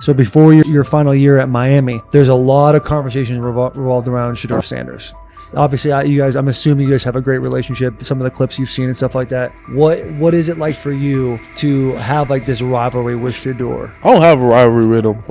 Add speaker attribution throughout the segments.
Speaker 1: So before your final year at Miami, there's a lot of conversations revolved around Shedeur Sanders. Obviously, I'm assuming you guys have a great relationship. Some of the clips you've seen and stuff like that. What is it like for you to have like this rivalry with Shedeur?
Speaker 2: I don't have a rivalry with him.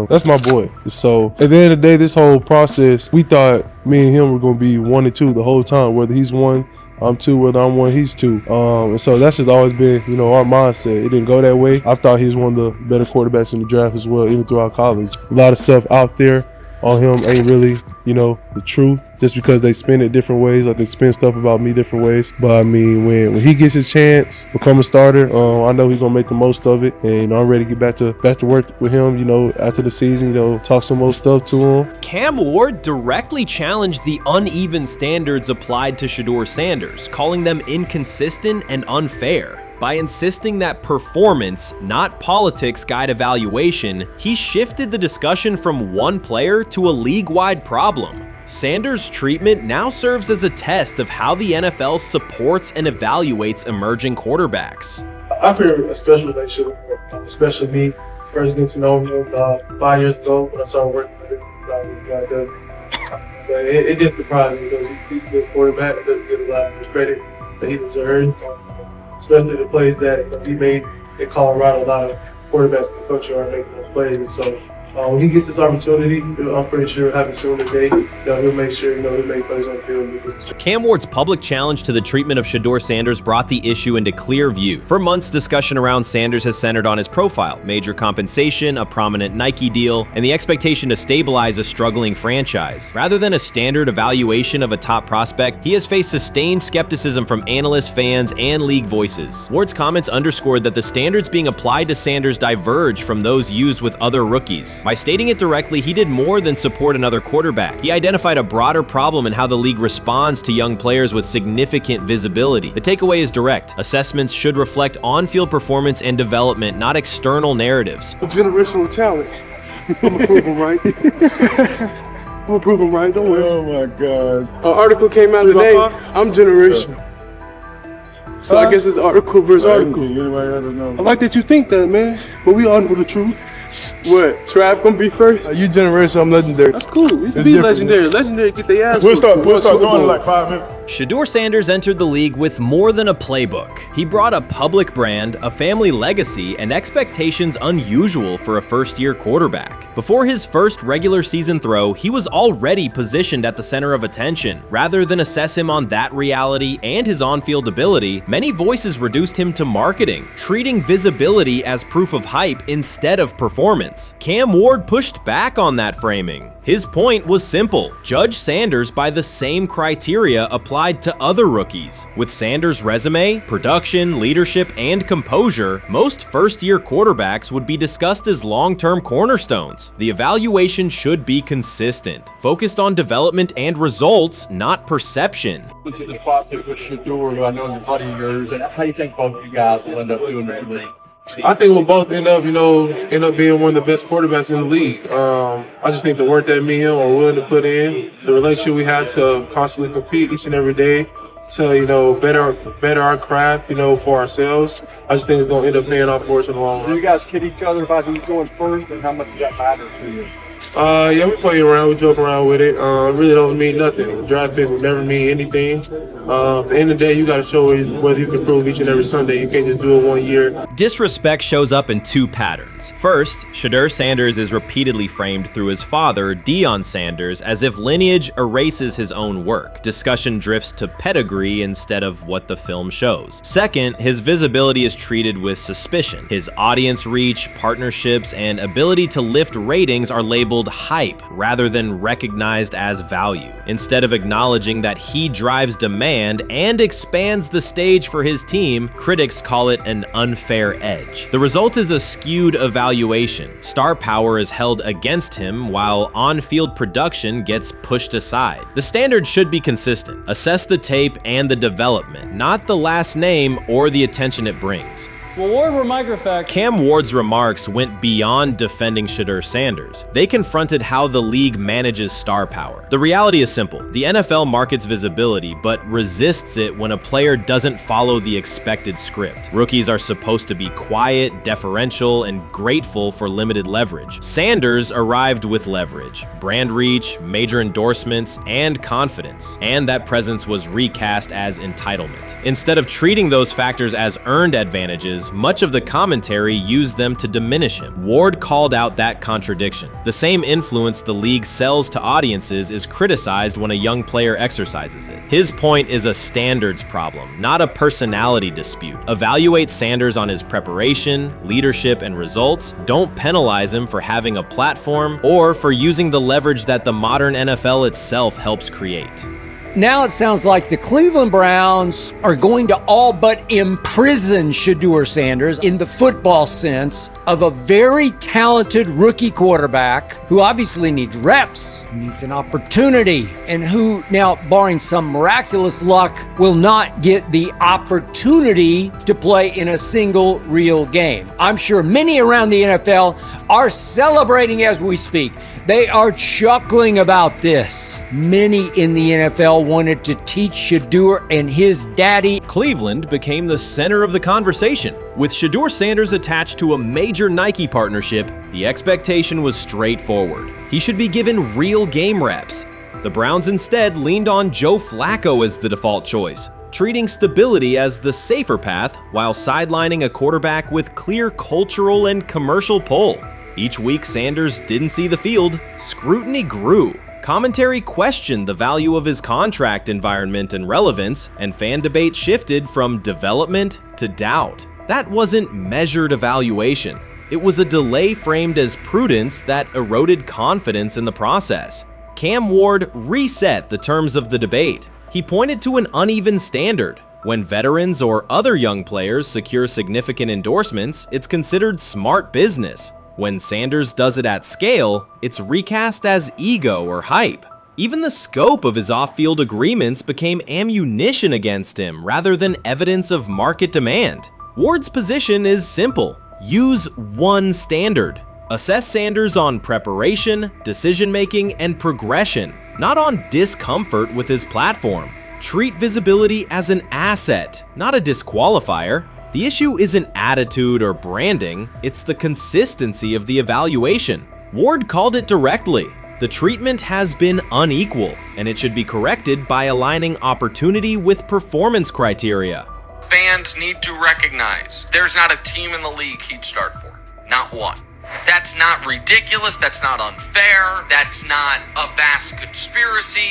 Speaker 2: That's my boy. So at the end of the day, this whole process, we thought me and him were going to be 1 and 2 the whole time. Whether he's 1, I'm 2. Whether I'm 1, he's 2. And so that's just always been, our mindset. It didn't go that way. I thought he was one of the better quarterbacks in the draft as well, even throughout college. A lot of stuff out there on him ain't really, the truth, just because they spin it different ways. Like they spin stuff about me different ways. But I mean, when he gets his chance, become a starter, I know he's gonna make the most of it. And I'm ready to get back to work with him, after the season, talk some more stuff to him.
Speaker 3: Cam Ward directly challenged the uneven standards applied to Shedeur Sanders, calling them inconsistent and unfair. By insisting that performance, not politics, guide evaluation, he shifted the discussion from one player to a league-wide problem. Sanders' treatment now serves as a test of how the NFL supports and evaluates emerging quarterbacks.
Speaker 4: I feel a special relationship, especially me. First getting to know him 5 years ago when I started working with him. But it did surprise me because he's a good quarterback. He doesn't get a lot of credit that he deserves. Especially the plays that he made in Colorado. A lot of quarterbacks in the country are making those plays. So when he gets this opportunity, I'm pretty sure he'll have it soon today. He'll make sure he'll make plays on the field.
Speaker 3: Cam Ward's public challenge to the treatment of Shedeur Sanders brought the issue into clear view. For months, discussion around Sanders has centered on his profile, major compensation, a prominent Nike deal, and the expectation to stabilize a struggling franchise. Rather than a standard evaluation of a top prospect, he has faced sustained skepticism from analysts, fans, and league voices. Ward's comments underscored that the standards being applied to Sanders diverge from those used with other rookies. By stating it directly, he did more than support another quarterback. He identified a broader problem in how the league responds to young players with significant visibility. The takeaway is direct. Assessments should reflect on-field performance and development, not external narratives.
Speaker 5: A generational talent. I'm gonna prove him right. I'm gonna prove him right, don't worry.
Speaker 2: Oh my gosh.
Speaker 5: An article came out today. I'm generational. So I guess it's article versus article. I like that you think that, man. But we all know the truth. What? Trav gonna be first?
Speaker 2: You generational, I'm legendary.
Speaker 5: That's cool. We can be legendary. Legendary, get their ass.
Speaker 2: We'll start going in like 5 minutes.
Speaker 3: Shedeur Sanders entered the league with more than a playbook. He brought a public brand, a family legacy, and expectations unusual for a first-year quarterback. Before his first regular season throw, he was already positioned at the center of attention. Rather than assess him on that reality and his on-field ability, many voices reduced him to marketing, treating visibility as proof of hype instead of performance. Cam Ward pushed back on that framing. His point was simple: judge Sanders by the same criteria applied to other rookies. With Sanders' resume, production, leadership, and composure, most first-year quarterbacks would be discussed as long-term cornerstones. The evaluation should be consistent, focused on development and results, not perception.
Speaker 6: This is the process with Shedeur, who I know is a buddy of yours, and how do you think both of you guys will end up doing in the league?
Speaker 4: I think we'll both end up being one of the best quarterbacks in the league. I just think the work that me and him are willing to put in, the relationship we have to constantly compete each and every day, to better our craft, for ourselves. I just think it's gonna end up paying off for us in the long run.
Speaker 6: Do you guys kid each other about who's going first, and how much does that matter to you?
Speaker 4: Yeah, we play around, we joke around with it. Really don't mean nothing. The draft pick will never mean anything. At the end of the day, you got to show whether you can prove each and every Sunday. You can't just do it 1 year.
Speaker 3: Disrespect shows up in two patterns. First, Shedeur Sanders is repeatedly framed through his father, Deion Sanders, as if lineage erases his own work. Discussion drifts to pedigree instead of what the film shows. Second, his visibility is treated with suspicion. His audience reach, partnerships, and ability to lift ratings are labeled hype rather than recognized as value. Instead of acknowledging that he drives demand and expands the stage for his team, critics call it an unfair edge. The result is a skewed evaluation. Star power is held against him while on-field production gets pushed aside. The standard should be consistent. Assess the tape and the development, not the last name or the attention it brings.
Speaker 7: Well, Ward, where microfact.
Speaker 3: Cam Ward's remarks went beyond defending Shedeur Sanders. They confronted how the league manages star power. The reality is simple. The NFL markets visibility, but resists it when a player doesn't follow the expected script. Rookies are supposed to be quiet, deferential, and grateful for limited leverage. Sanders arrived with leverage, brand reach, major endorsements, and confidence. And that presence was recast as entitlement. Instead of treating those factors as earned advantages, much of the commentary used them to diminish him. Ward called out that contradiction. The same influence the league sells to audiences is criticized when a young player exercises it. His point is a standards problem, not a personality dispute. Evaluate Sanders on his preparation, leadership, and results. Don't penalize him for having a platform or for using the leverage that the modern NFL itself helps create.
Speaker 8: Now it sounds like the Cleveland Browns are going to all but imprison Shedeur Sanders in the football sense of a very talented rookie quarterback who obviously needs reps, who needs an opportunity, and who now, barring some miraculous luck, will not get the opportunity to play in a single real game. I'm sure many around the NFL are celebrating as we speak. They are chuckling about this. Many in the NFL wanted to teach Shedeur and his daddy.
Speaker 3: Cleveland became the center of the conversation. With Shedeur Sanders attached to a major Nike partnership, the expectation was straightforward. He should be given real game reps. The Browns instead leaned on Joe Flacco as the default choice, treating stability as the safer path while sidelining a quarterback with clear cultural and commercial pull. Each week Sanders didn't see the field, scrutiny grew. Commentary questioned the value of his contract environment and relevance, and fan debate shifted from development to doubt. That wasn't measured evaluation. It was a delay framed as prudence that eroded confidence in the process. Cam Ward reset the terms of the debate. He pointed to an uneven standard. When veterans or other young players secure significant endorsements, it's considered smart business. When Sanders does it at scale, it's recast as ego or hype. Even the scope of his off-field agreements became ammunition against him rather than evidence of market demand. Ward's position is simple. Use one standard. Assess Sanders on preparation, decision-making, and progression, not on discomfort with his platform. Treat visibility as an asset, not a disqualifier. The issue isn't attitude or branding, it's the consistency of the evaluation. Ward called it directly. The treatment has been unequal, and it should be corrected by aligning opportunity with performance criteria.
Speaker 9: Fans need to recognize there's not a team in the league he'd start for. Not one. That's not ridiculous, that's not unfair, that's not a vast conspiracy.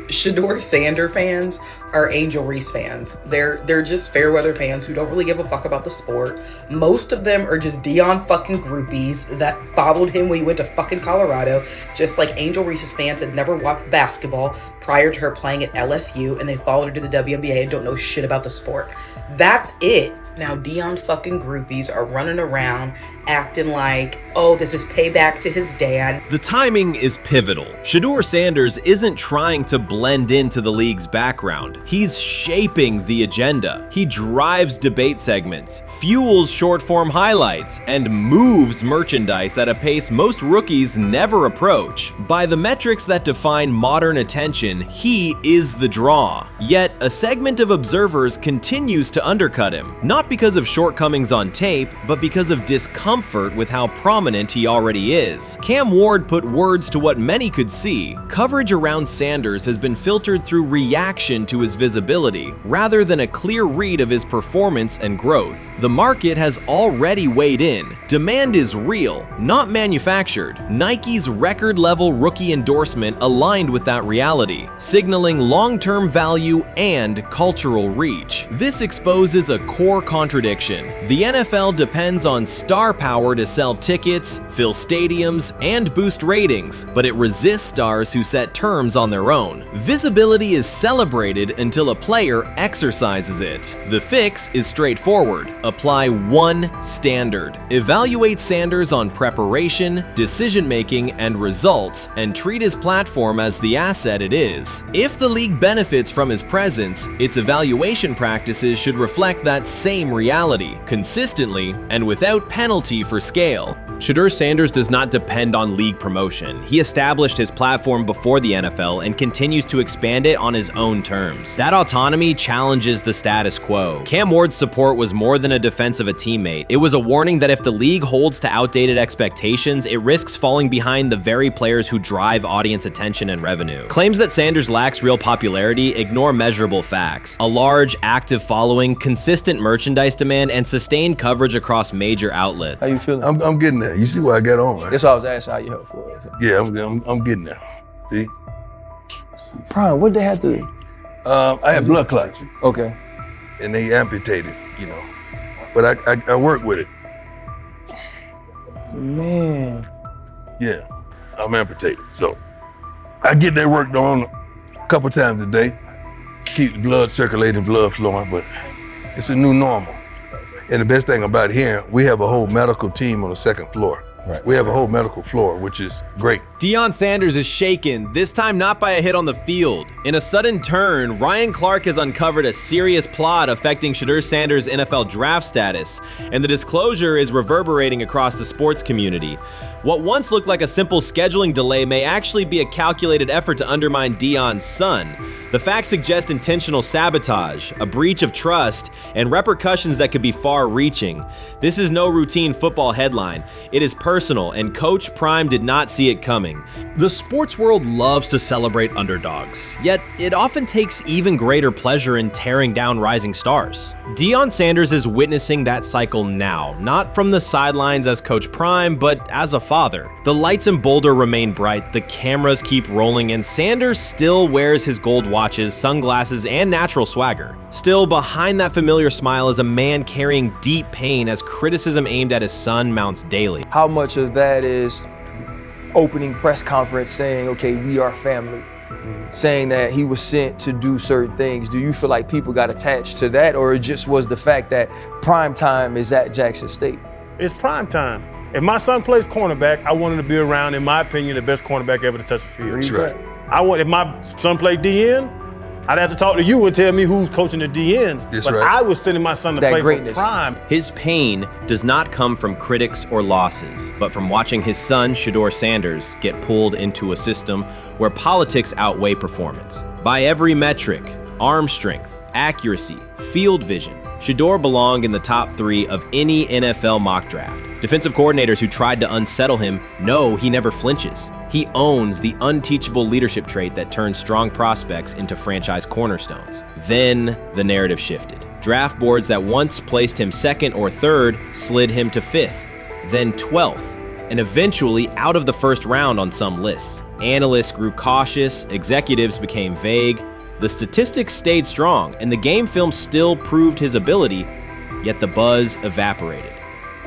Speaker 10: Shedeur Sanders fans are Angel Reese fans. They're just fair weather fans who don't really give a fuck about the sport. Most of them are just Dion fucking groupies that followed him when he went to fucking Colorado, just like Angel Reese's fans had never watched basketball prior to her playing at LSU, and they followed her to the WNBA and don't know shit about the sport. That's it. Now Dion fucking groupies are running around acting like, oh, this is payback to his dad.
Speaker 3: The timing is pivotal. Shedeur Sanders isn't trying to blend into the league's background. He's shaping the agenda. He drives debate segments, fuels short-form highlights, and moves merchandise at a pace most rookies never approach. By the metrics that define modern attention, he is the draw. Yet, a segment of observers continues to undercut him, not because of shortcomings on tape, but because of discomfort with how prominent he already is. Cam Ward put words to what many could see. Coverage around Sanders has been filtered through reaction to his visibility, rather than a clear read of his performance and growth. The market has already weighed in. Demand is real, not manufactured. Nike's record-level rookie endorsement aligned with that reality, signaling long-term value and cultural reach. This exposes a core contradiction. The NFL depends on star power to sell tickets, fill stadiums, and boost ratings, but it resists stars who set terms on their own. Visibility is celebrated until a player exercises it. The fix is straightforward. Apply one standard. Evaluate Sanders on preparation, decision-making, and results, and treat his platform as the asset it is. If the league benefits from his presence, its evaluation practices should reflect that same same reality, consistently and without penalty for scale. Shedeur Sanders does not depend on league promotion. He established his platform before the NFL and continues to expand it on his own terms. That autonomy challenges the status quo. Cam Ward's support was more than a defense of a teammate. It was a warning that if the league holds to outdated expectations, it risks falling behind the very players who drive audience attention and revenue. Claims that Sanders lacks real popularity ignore measurable facts. A large, active following, consistent merchandise demand, and sustained coverage across major outlets.
Speaker 7: How you feeling?
Speaker 11: I'm getting there. You see what I got on, right?
Speaker 7: That's why I was asking how you help for it.
Speaker 11: Yeah, I'm getting there. See?
Speaker 7: Prime, what they had to?
Speaker 11: I had blood clots,
Speaker 7: Okay.
Speaker 11: and they amputated, you know. But I work with it.
Speaker 7: Man.
Speaker 11: Yeah, I'm amputated. So I get that worked on a couple times a day. Keep the blood circulating, blood flowing, but it's a new normal. And the best thing about here, we have a whole medical team on the second floor.
Speaker 7: Right.
Speaker 11: We have a whole medical floor, which is great.
Speaker 3: Deion Sanders is shaken, this time not by a hit on the field. In a sudden turn, Ryan Clark has uncovered a serious plot affecting Shedeur Sanders' NFL draft status, and the disclosure is reverberating across the sports community. What once looked like a simple scheduling delay may actually be a calculated effort to undermine Deion's son. The facts suggest intentional sabotage, a breach of trust, and repercussions that could be far-reaching. This is no routine football headline. It is personal, and Coach Prime did not see it coming. The sports world loves to celebrate underdogs, yet it often takes even greater pleasure in tearing down rising stars. Deion Sanders is witnessing that cycle now, not from the sidelines as Coach Prime, but as a father. The lights in Boulder remain bright, the cameras keep rolling, and Sanders still wears his gold watches, sunglasses, and natural swagger. Still, behind that familiar smile is a man carrying deep pain as criticism aimed at his son mounts daily.
Speaker 7: How much of that is opening press conference saying, okay, we are family, saying that he was sent to do certain things? Do you feel like people got attached to that, or it just was the fact that prime time is at Jackson State?
Speaker 12: It's prime time. If my son plays cornerback, I want him to be around, in my opinion, the best cornerback ever to touch the field.
Speaker 11: That's right.
Speaker 12: If my son played DN, I'd have to talk to you and tell me who's coaching the DNs.
Speaker 11: That's
Speaker 12: but
Speaker 11: right.
Speaker 12: I was sending my son to
Speaker 7: That
Speaker 12: play
Speaker 7: greatness.
Speaker 12: for prime.
Speaker 3: His pain does not come from critics or losses, but from watching his son, Shedeur Sanders, get pulled into a system where politics outweigh performance. By every metric, arm strength, accuracy, field vision, Shedeur belonged in the top 3 of any NFL mock draft. Defensive coordinators who tried to unsettle him know he never flinches. He owns the unteachable leadership trait that turns strong prospects into franchise cornerstones. Then the narrative shifted. Draft boards that once placed him 2nd or 3rd slid him to 5th, then 12th, and eventually out of the 1st round on some lists. Analysts grew cautious, executives became vague. The statistics stayed strong, and the game film still proved his ability, yet the buzz evaporated.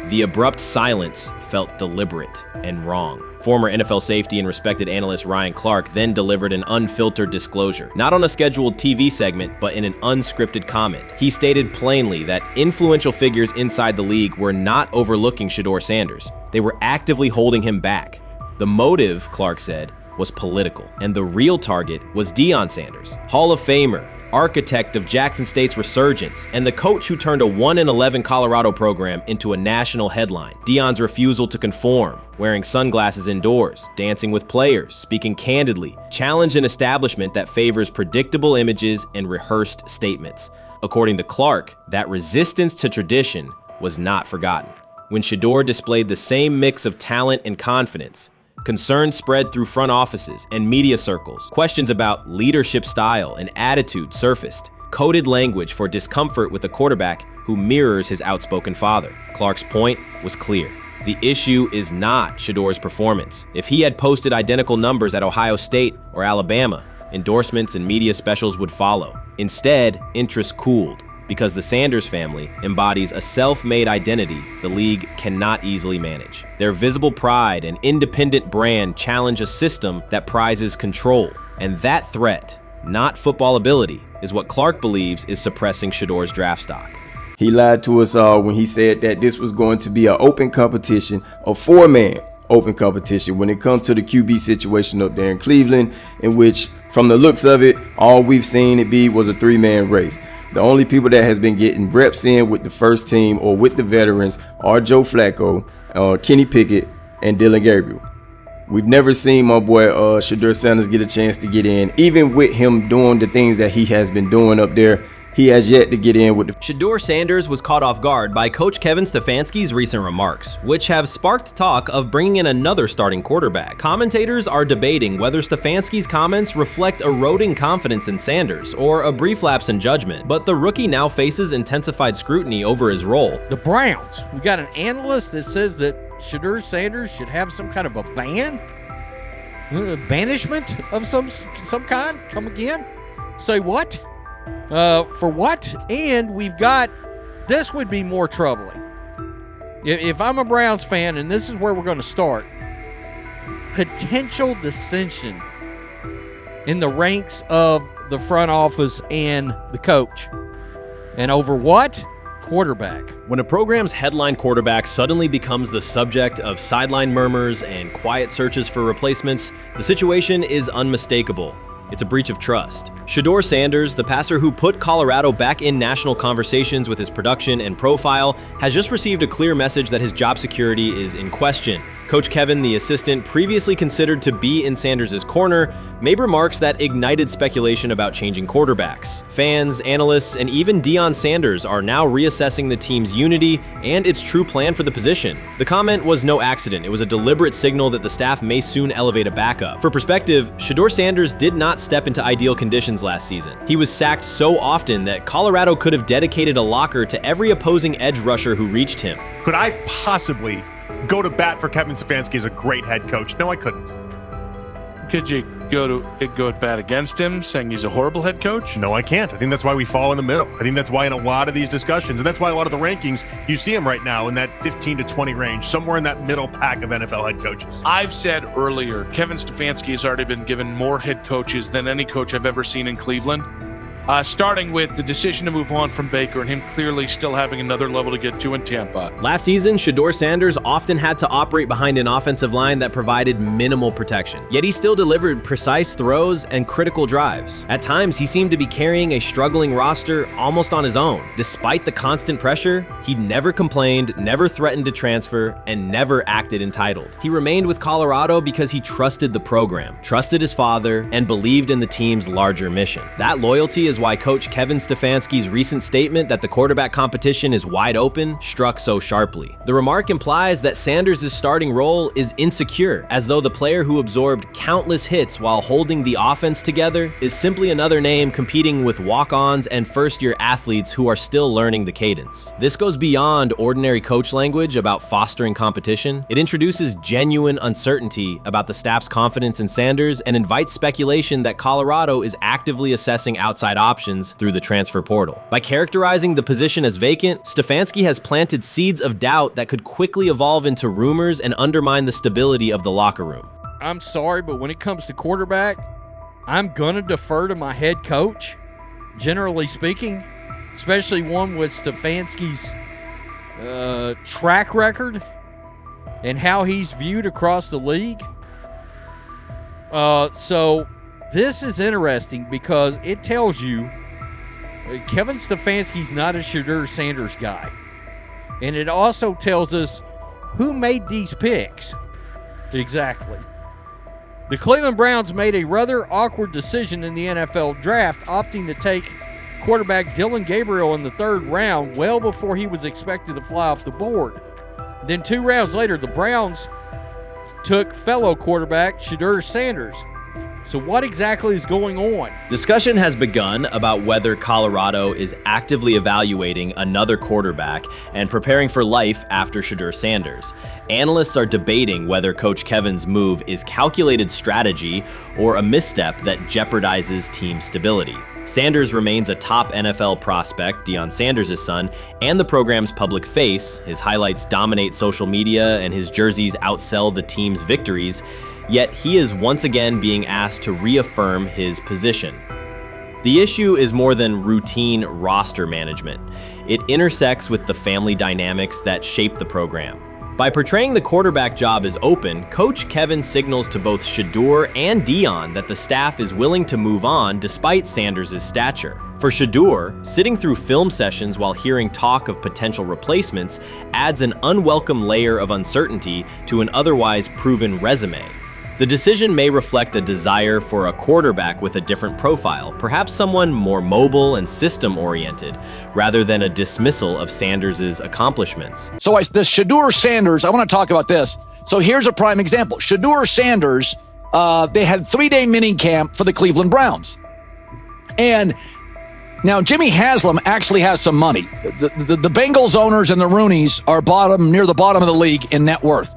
Speaker 3: The abrupt silence felt deliberate and wrong. Former NFL safety and respected analyst Ryan Clark then delivered an unfiltered disclosure, not on a scheduled TV segment, but in an unscripted comment. He stated plainly that influential figures inside the league were not overlooking Shedeur Sanders. They were actively holding him back. The motive, Clark said, was political, and the real target was Deion Sanders, Hall of Famer, architect of Jackson State's resurgence, and the coach who turned a 1-11 Colorado program into a national headline. Deion's refusal to conform, wearing sunglasses indoors, dancing with players, speaking candidly, challenged an establishment that favors predictable images and rehearsed statements. According to Clark, that resistance to tradition was not forgotten. When Shedeur displayed the same mix of talent and confidence, concern spread through front offices and media circles. Questions about leadership style and attitude surfaced. Coded language for discomfort with a quarterback who mirrors his outspoken father. Clark's point was clear. The issue is not Shedeur's performance. If he had posted identical numbers at Ohio State or Alabama, endorsements and media specials would follow. Instead, interest cooled, because the Sanders family embodies a self-made identity the league cannot easily manage. Their visible pride and independent brand challenge a system that prizes control. And that threat, not football ability, is what Clark believes is suppressing Shedeur's draft stock.
Speaker 13: He lied to us all when he said that this was going to be an open competition, a 4-man open competition when it comes to the QB situation up there in Cleveland, in which, from the looks of it, all we've seen it be was a 3-man race. The only people that has been getting reps in with the first team or with the veterans are Joe Flacco, Kenny Pickett, and Dylan Gabriel. We've never seen my boy Shedeur Sanders get a chance to get in. Even with him doing the things that he has been doing up there, he has yet to get in with the...
Speaker 3: Shedeur Sanders was caught off guard by Coach Kevin Stefanski's recent remarks, which have sparked talk of bringing in another starting quarterback. Commentators are debating whether Stefanski's comments reflect eroding confidence in Sanders or a brief lapse in judgment, but the rookie now faces intensified scrutiny over his role.
Speaker 14: The Browns, we got an analyst that says that Shedeur Sanders should have some kind of a ban? Banishment of some kind? Come again? Say what? For what? And we've got, this would be more troubling. If I'm a Browns fan, and this is where we're going to start, potential dissension in the ranks of the front office and the coach. And over what? Quarterback.
Speaker 3: When a program's headline quarterback suddenly becomes the subject of sideline murmurs and quiet searches for replacements, the situation is unmistakable. It's a breach of trust. Shedeur Sanders, the passer who put Colorado back in national conversations with his production and profile, has just received a clear message that his job security is in question. Coach Kevin, the assistant previously considered to be in Sanders' corner, made remarks that ignited speculation about changing quarterbacks. Fans, analysts, and even Deion Sanders are now reassessing the team's unity and its true plan for the position. The comment was no accident. It was a deliberate signal that the staff may soon elevate a backup. For perspective, Shedeur Sanders did not step into ideal conditions last season. He was sacked so often that Colorado could have dedicated a locker to every opposing edge rusher who reached him.
Speaker 15: Could I possibly go to bat for Kevin Stefanski as a great head coach? No, I couldn't.
Speaker 16: Could you go to bat against him, saying he's a horrible head coach?
Speaker 15: No, I can't. I think that's why we fall in the middle. I think that's why in a lot of these discussions, and that's why a lot of the rankings, you see him right now in that 15 to 20 range, somewhere in that middle pack of NFL head coaches.
Speaker 16: I've said earlier, Kevin Stefanski has already been given more head coaches than any coach I've ever seen in Cleveland. Starting with the decision to move on from Baker and him clearly still having another level to get to in Tampa.
Speaker 3: Last season, Shedeur Sanders often had to operate behind an offensive line that provided minimal protection, yet he still delivered precise throws and critical drives. At times, he seemed to be carrying a struggling roster almost on his own. Despite the constant pressure, he never complained, never threatened to transfer, and never acted entitled. He remained with Colorado because he trusted the program, trusted his father, and believed in the team's larger mission. That loyalty is why Coach Kevin Stefanski's recent statement that the quarterback competition is wide open struck so sharply. The remark implies that Sanders' starting role is insecure, as though the player who absorbed countless hits while holding the offense together is simply another name competing with walk-ons and first-year athletes who are still learning the cadence. This goes beyond ordinary coach language about fostering competition. It introduces genuine uncertainty about the staff's confidence in Sanders and invites speculation that Colorado is actively assessing outside options through the transfer portal. By characterizing the position as vacant, Stefanski has planted seeds of doubt that could quickly evolve into rumors and undermine the stability of the locker room.
Speaker 14: I'm sorry, but when it comes to quarterback, I'm gonna defer to my head coach, generally speaking, especially one with Stefanski's track record and how he's viewed across the league. So this is interesting because it tells you Kevin Stefanski's not a Shedeur Sanders guy. And it also tells us who made these picks. Exactly. The Cleveland Browns made a rather awkward decision in the NFL draft, opting to take quarterback Dylan Gabriel in the 3rd round, well before he was expected to fly off the board. Then 2 rounds later, the Browns took fellow quarterback Shedeur Sanders. So what exactly is going on?
Speaker 3: Discussion has begun about whether Colorado is actively evaluating another quarterback and preparing for life after Shedeur Sanders. Analysts are debating whether Coach Kevin's move is calculated strategy or a misstep that jeopardizes team stability. Sanders remains a top NFL prospect, Deion Sanders' son, and the program's public face. His highlights dominate social media and his jerseys outsell the team's victories. Yet he is once again being asked to reaffirm his position. The issue is more than routine roster management. It intersects with the family dynamics that shape the program. By portraying the quarterback job as open, Coach Kevin signals to both Shedeur and Dion that the staff is willing to move on despite Sanders' stature. For Shedeur, sitting through film sessions while hearing talk of potential replacements adds an unwelcome layer of uncertainty to an otherwise proven resume. The decision may reflect a desire for a quarterback with a different profile, perhaps someone more mobile and system-oriented, rather than a dismissal of Sanders' accomplishments.
Speaker 17: So the Shedeur Sanders, I want to talk about this. So here's a prime example. Shedeur Sanders, they had 3-day mini camp for the Cleveland Browns. And now Jimmy Haslam actually has some money. The Bengals owners and the Rooneys are near the bottom of the league in net worth.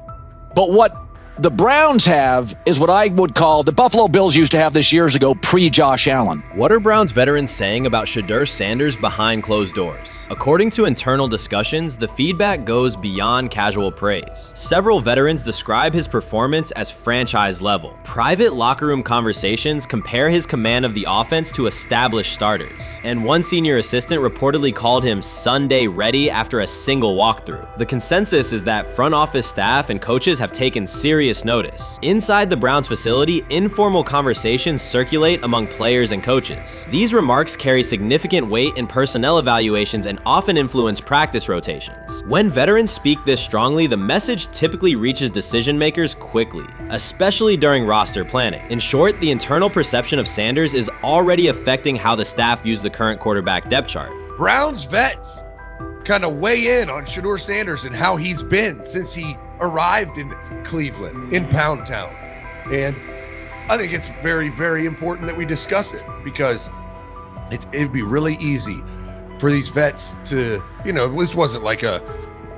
Speaker 17: But what the Browns have is what I would call the Buffalo Bills used to have this years ago, pre-Josh Allen.
Speaker 3: What are Browns veterans saying about Shedeur Sanders behind closed doors? According to internal discussions, the feedback goes beyond casual praise. Several veterans describe his performance as franchise level. Private locker room conversations compare his command of the offense to established starters. And one senior assistant reportedly called him Sunday ready after a single walkthrough. The consensus is that front office staff and coaches have taken serious notice. Inside the Browns facility, informal conversations circulate among players and coaches. These remarks carry significant weight in personnel evaluations and often influence practice rotations. When veterans speak this strongly, the message typically reaches decision makers quickly, especially during roster planning. In short, the internal perception of Sanders is already affecting how the staff views the current quarterback depth chart.
Speaker 18: Browns vets kind of weigh in on Shedeur Sanders and how he's been since he arrived in Cleveland, in Pound Town. And I think it's very, very important that we discuss it, because it'd be really easy for these vets to, this wasn't like a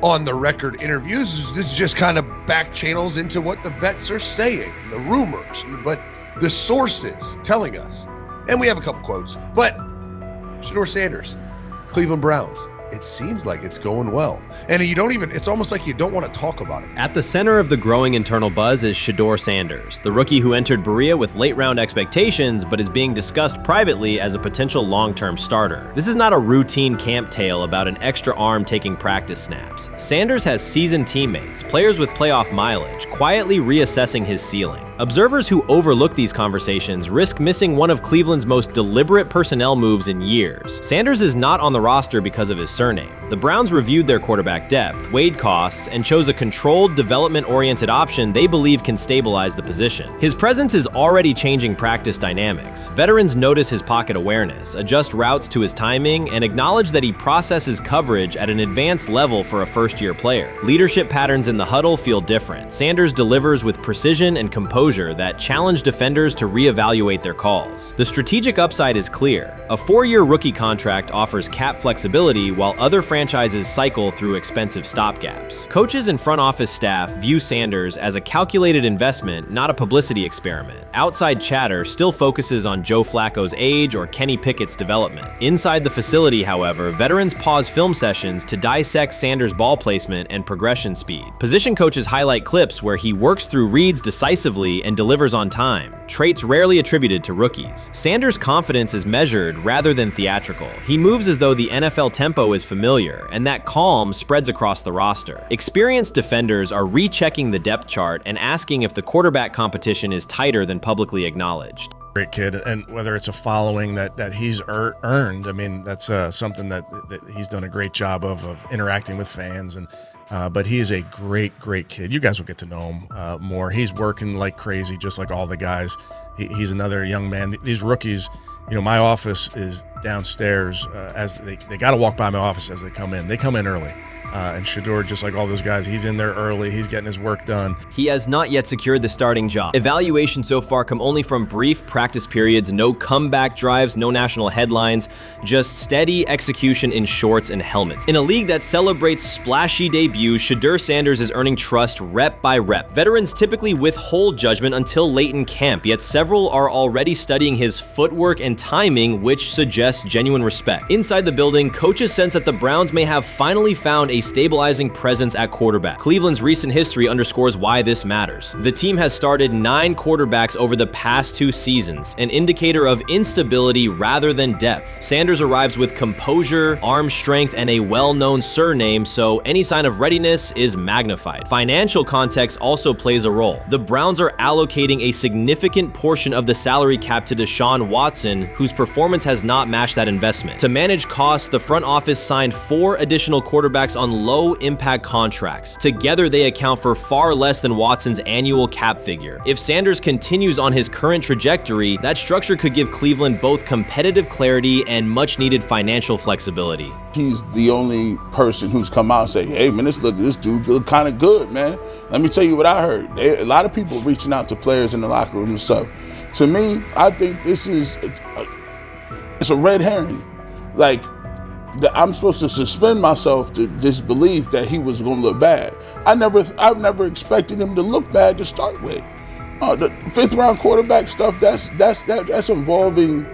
Speaker 18: on the record interviews. This is just kind of back channels into what the vets are saying, the rumors, but the sources telling us. And we have a couple quotes, but Shedeur Sanders, Cleveland Browns, it seems like it's going well. And it's almost like you don't want to talk about it.
Speaker 3: At the center of the growing internal buzz is Shedeur Sanders, the rookie who entered Berea with late round expectations but is being discussed privately as a potential long-term starter. This is not a routine camp tale about an extra arm taking practice snaps. Sanders has seasoned teammates, players with playoff mileage, quietly reassessing his ceiling. Observers who overlook these conversations risk missing one of Cleveland's most deliberate personnel moves in years. Sanders is not on the roster because of his surname. The Browns reviewed their quarterback depth, weighed costs, and chose a controlled, development-oriented option they believe can stabilize the position. His presence is already changing practice dynamics. Veterans notice his pocket awareness, adjust routes to his timing, and acknowledge that he processes coverage at an advanced level for a first-year player. Leadership patterns in the huddle feel different. Sanders delivers with precision and composure that challenge defenders to reevaluate their calls. The strategic upside is clear. A 4-year rookie contract offers cap flexibility while other franchises cycle through expensive stopgaps. Coaches and front office staff view Sanders as a calculated investment, not a publicity experiment. Outside chatter still focuses on Joe Flacco's age or Kenny Pickett's development. Inside the facility, however, veterans pause film sessions to dissect Sanders' ball placement and progression speed. Position coaches highlight clips where he works through reads decisively and delivers on time, traits rarely attributed to rookies. Sanders' confidence is measured rather than theatrical. He moves as though the NFL tempo is familiar, and that calm spreads across the roster. Experienced defenders are rechecking the depth chart and asking if the quarterback competition is tighter than publicly acknowledged.
Speaker 19: Great kid, and whether it's a following that he's earned, I mean, that's something that he's done a great job of interacting with fans, and but he is a great kid. You guys will get to know him more. He's working like crazy, just like all the guys. He's another young man. These rookies, my office is downstairs. As they got to walk by my office as they come in. They come in early. And Shedeur, just like all those guys, he's in there early. He's getting his work done.
Speaker 3: He has not yet secured the starting job. Evaluations so far come only from brief practice periods, no comeback drives, no national headlines, just steady execution in shorts and helmets. In a league that celebrates splashy debuts, Shedeur Sanders is earning trust rep by rep. Veterans typically withhold judgment until late in camp, yet several are already studying his footwork and timing, which suggests genuine respect. Inside the building, coaches sense that the Browns may have finally found a stabilizing presence at quarterback. Cleveland's recent history underscores why this matters. The team has started 9 quarterbacks over the past 2 seasons, an indicator of instability rather than depth. Sanders arrives with composure, arm strength, and a well-known surname, so any sign of readiness is magnified. Financial context also plays a role. The Browns are allocating a significant portion of the salary cap to Deshaun Watson, whose performance has not matched that investment. To manage costs, the front office signed 4 additional quarterbacks on low-impact contracts. Together, they account for far less than Watson's annual cap figure. If Sanders continues on his current trajectory, that structure could give Cleveland both competitive clarity and much-needed financial flexibility.
Speaker 20: He's the only person who's come out and say, hey man, this dude look kind of good, man. Let me tell you what I heard. A lot of people reaching out to players in the locker room and stuff. To me, I think this is, it's a red herring. Like, I'm supposed to suspend myself to this belief that he was going to look bad. I've never expected him to look bad to start with. The 5th round quarterback stuff, that's involving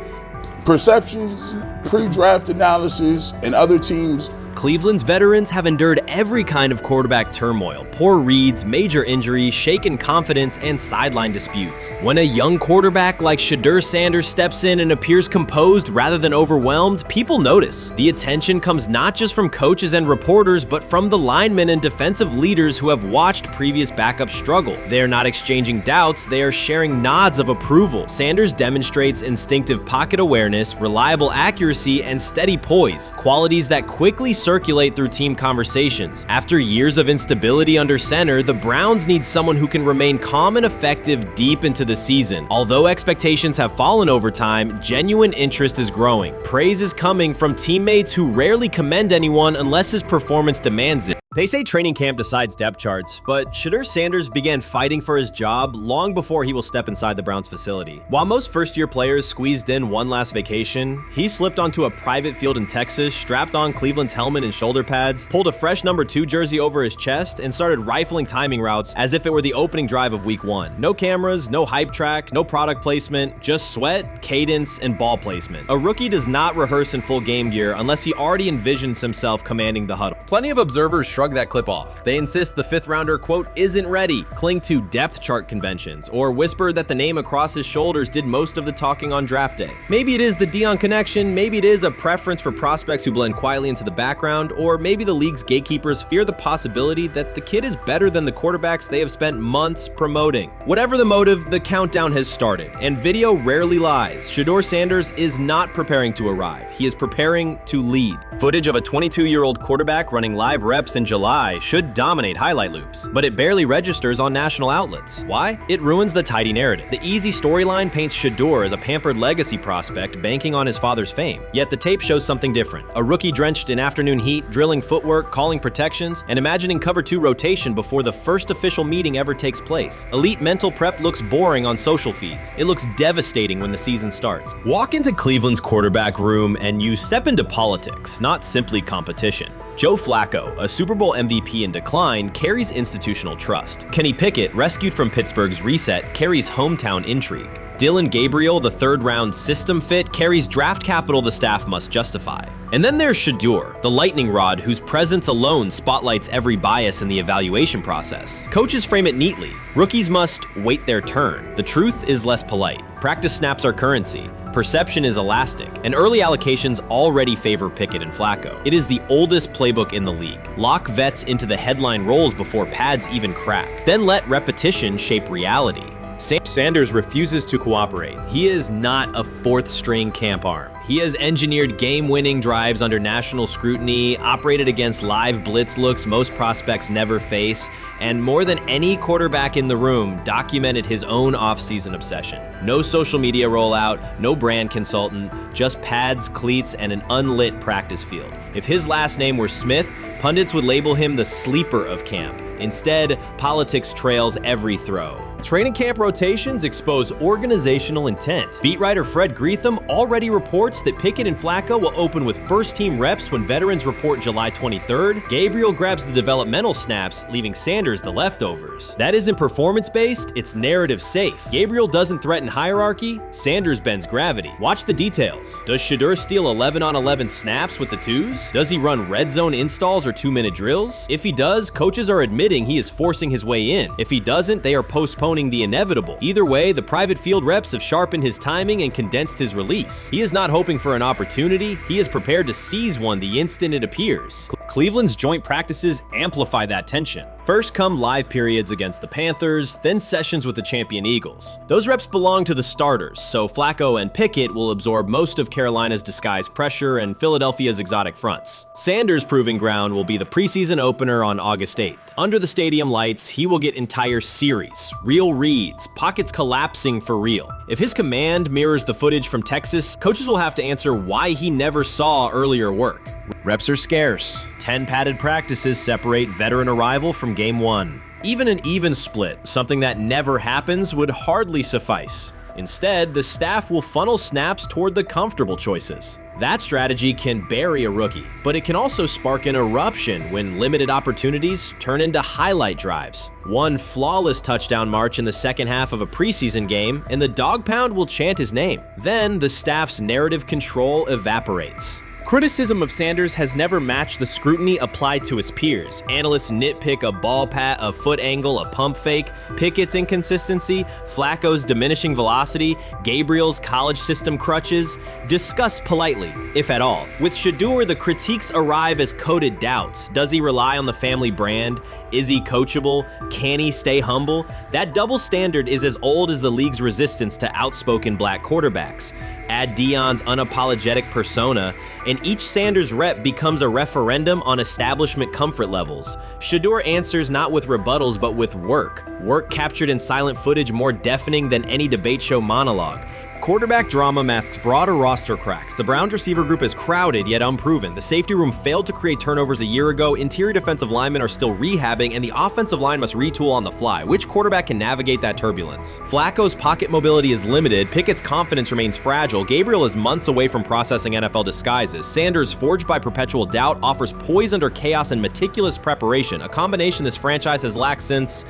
Speaker 20: perceptions, pre-draft analysis, and other teams.
Speaker 3: Cleveland's veterans have endured every kind of quarterback turmoil: poor reads, major injuries, shaken confidence, and sideline disputes. When a young quarterback like Shedeur Sanders steps in and appears composed rather than overwhelmed, people notice. The attention comes not just from coaches and reporters, but from the linemen and defensive leaders who have watched previous backups struggle. They are not exchanging doubts, they are sharing nods of approval. Sanders demonstrates instinctive pocket awareness, reliable accuracy, and steady poise, qualities that quickly circulate through team conversations. After years of instability under center, the Browns need someone who can remain calm and effective deep into the season. Although expectations have fallen over time, genuine interest is growing. Praise is coming from teammates who rarely commend anyone unless his performance demands it. They say training camp decides depth charts, but Shedeur Sanders began fighting for his job long before he will step inside the Browns facility. While most first-year players squeezed in one last vacation, he slipped onto a private field in Texas, strapped on Cleveland's helmet and shoulder pads, pulled a fresh number 2 jersey over his chest, and started rifling timing routes as if it were the opening drive of week 1. No cameras, no hype track, no product placement, just sweat, cadence, and ball placement. A rookie does not rehearse in full game gear unless he already envisions himself commanding the huddle. Plenty of observers shrug that clip off. They insist the 5th rounder, quote, isn't ready, cling to depth chart conventions, or whisper that the name across his shoulders did most of the talking on draft day. Maybe it is the Deion connection, maybe it is a preference for prospects who blend quietly into the background, or maybe the league's gatekeepers fear the possibility that the kid is better than the quarterbacks they have spent months promoting. Whatever the motive, the countdown has started, and video rarely lies. Shedeur Sanders is not preparing to arrive. He is preparing to lead. Footage of a 22-year-old quarterback running live reps in July should dominate highlight loops, but it barely registers on national outlets. Why? It ruins the tidy narrative. The easy storyline paints Shedeur as a pampered legacy prospect banking on his father's fame. Yet the tape shows something different. A rookie drenched in afternoon heat, drilling footwork, calling protections, and imagining cover 2 rotation before the first official meeting ever takes place. Elite mental prep looks boring on social feeds. It looks devastating when the season starts. Walk into Cleveland's quarterback room and you step into politics, not simply competition. Joe Flacco, a Super Bowl MVP in decline, carries institutional trust. Kenny Pickett, rescued from Pittsburgh's reset, carries hometown intrigue. Dylan Gabriel, the 3rd-round system fit, carries draft capital the staff must justify. And then there's Shedeur, the lightning rod whose presence alone spotlights every bias in the evaluation process. Coaches frame it neatly. Rookies must wait their turn. The truth is less polite. Practice snaps are currency. Perception is elastic, and early allocations already favor Pickett and Flacco. It is the oldest playbook in the league. Lock vets into the headline roles before pads even crack. Then let repetition shape reality. Sanders refuses to cooperate. He is not a 4th-string camp arm. He has engineered game-winning drives under national scrutiny, operated against live blitz looks most prospects never face, and more than any quarterback in the room, documented his own off-season obsession. No social media rollout, no brand consultant, just pads, cleats, and an unlit practice field. If his last name were Smith, pundits would label him the sleeper of camp. Instead, politics trails every throw. Training camp rotations expose organizational intent. Beat writer Fred Greetham already reports that Pickett and Flacco will open with first-team reps when veterans report July 23rd. Gabriel grabs the developmental snaps, leaving Sanders the leftovers. That isn't performance-based, it's narrative-safe. Gabriel doesn't threaten hierarchy, Sanders bends gravity. Watch the details. Does Shedeur steal 11-on-11 snaps with the twos? Does he run red zone installs or 2-minute drills? If he does, coaches are admitting he is forcing his way in. If he doesn't, they are postponing the inevitable. Either way, the private field reps have sharpened his timing and condensed his release. He is not hoping for an opportunity, he is prepared to seize one the instant it appears. Cleveland's joint practices amplify that tension. First come live periods against the Panthers, then sessions with the champion Eagles. Those reps belong to the starters, so Flacco and Pickett will absorb most of Carolina's disguised pressure and Philadelphia's exotic fronts. Sanders' proving ground will be the preseason opener on August 8th. Under the stadium lights, he will get entire series, real reads, pockets collapsing for real. If his command mirrors the footage from Texas, coaches will have to answer why he never saw earlier work. Reps are scarce. 10 padded practices separate veteran arrival from game 1. Even an even split, something that never happens, would hardly suffice. Instead, the staff will funnel snaps toward the comfortable choices. That strategy can bury a rookie, but it can also spark an eruption when limited opportunities turn into highlight drives. One flawless touchdown march in the second half of a preseason game, and the dog pound will chant his name. Then the staff's narrative control evaporates. Criticism of Sanders has never matched the scrutiny applied to his peers. Analysts nitpick a ball pat, a foot angle, a pump fake, Pickett's inconsistency, Flacco's diminishing velocity, Gabriel's college system crutches. Discuss politely, if at all. With Shedeur, the critiques arrive as coded doubts. Does he rely on the family brand? Is he coachable? Can he stay humble? That double standard is as old as the league's resistance to outspoken black quarterbacks. Add Deion's unapologetic persona, and each Sanders rep becomes a referendum on establishment comfort levels. Shedeur answers not with rebuttals, but with work. Work captured in silent footage more deafening than any debate show monologue. Quarterback drama masks broader roster cracks. The Browns receiver group is crowded yet unproven. The safety room failed to create turnovers a year ago, interior defensive linemen are still rehabbing, and the offensive line must retool on the fly. Which quarterback can navigate that turbulence? Flacco's pocket mobility is limited, Pickett's confidence remains fragile, Gabriel is months away from processing NFL disguises, Sanders, forged by perpetual doubt, offers poise under chaos and meticulous preparation, a combination this franchise has lacked since,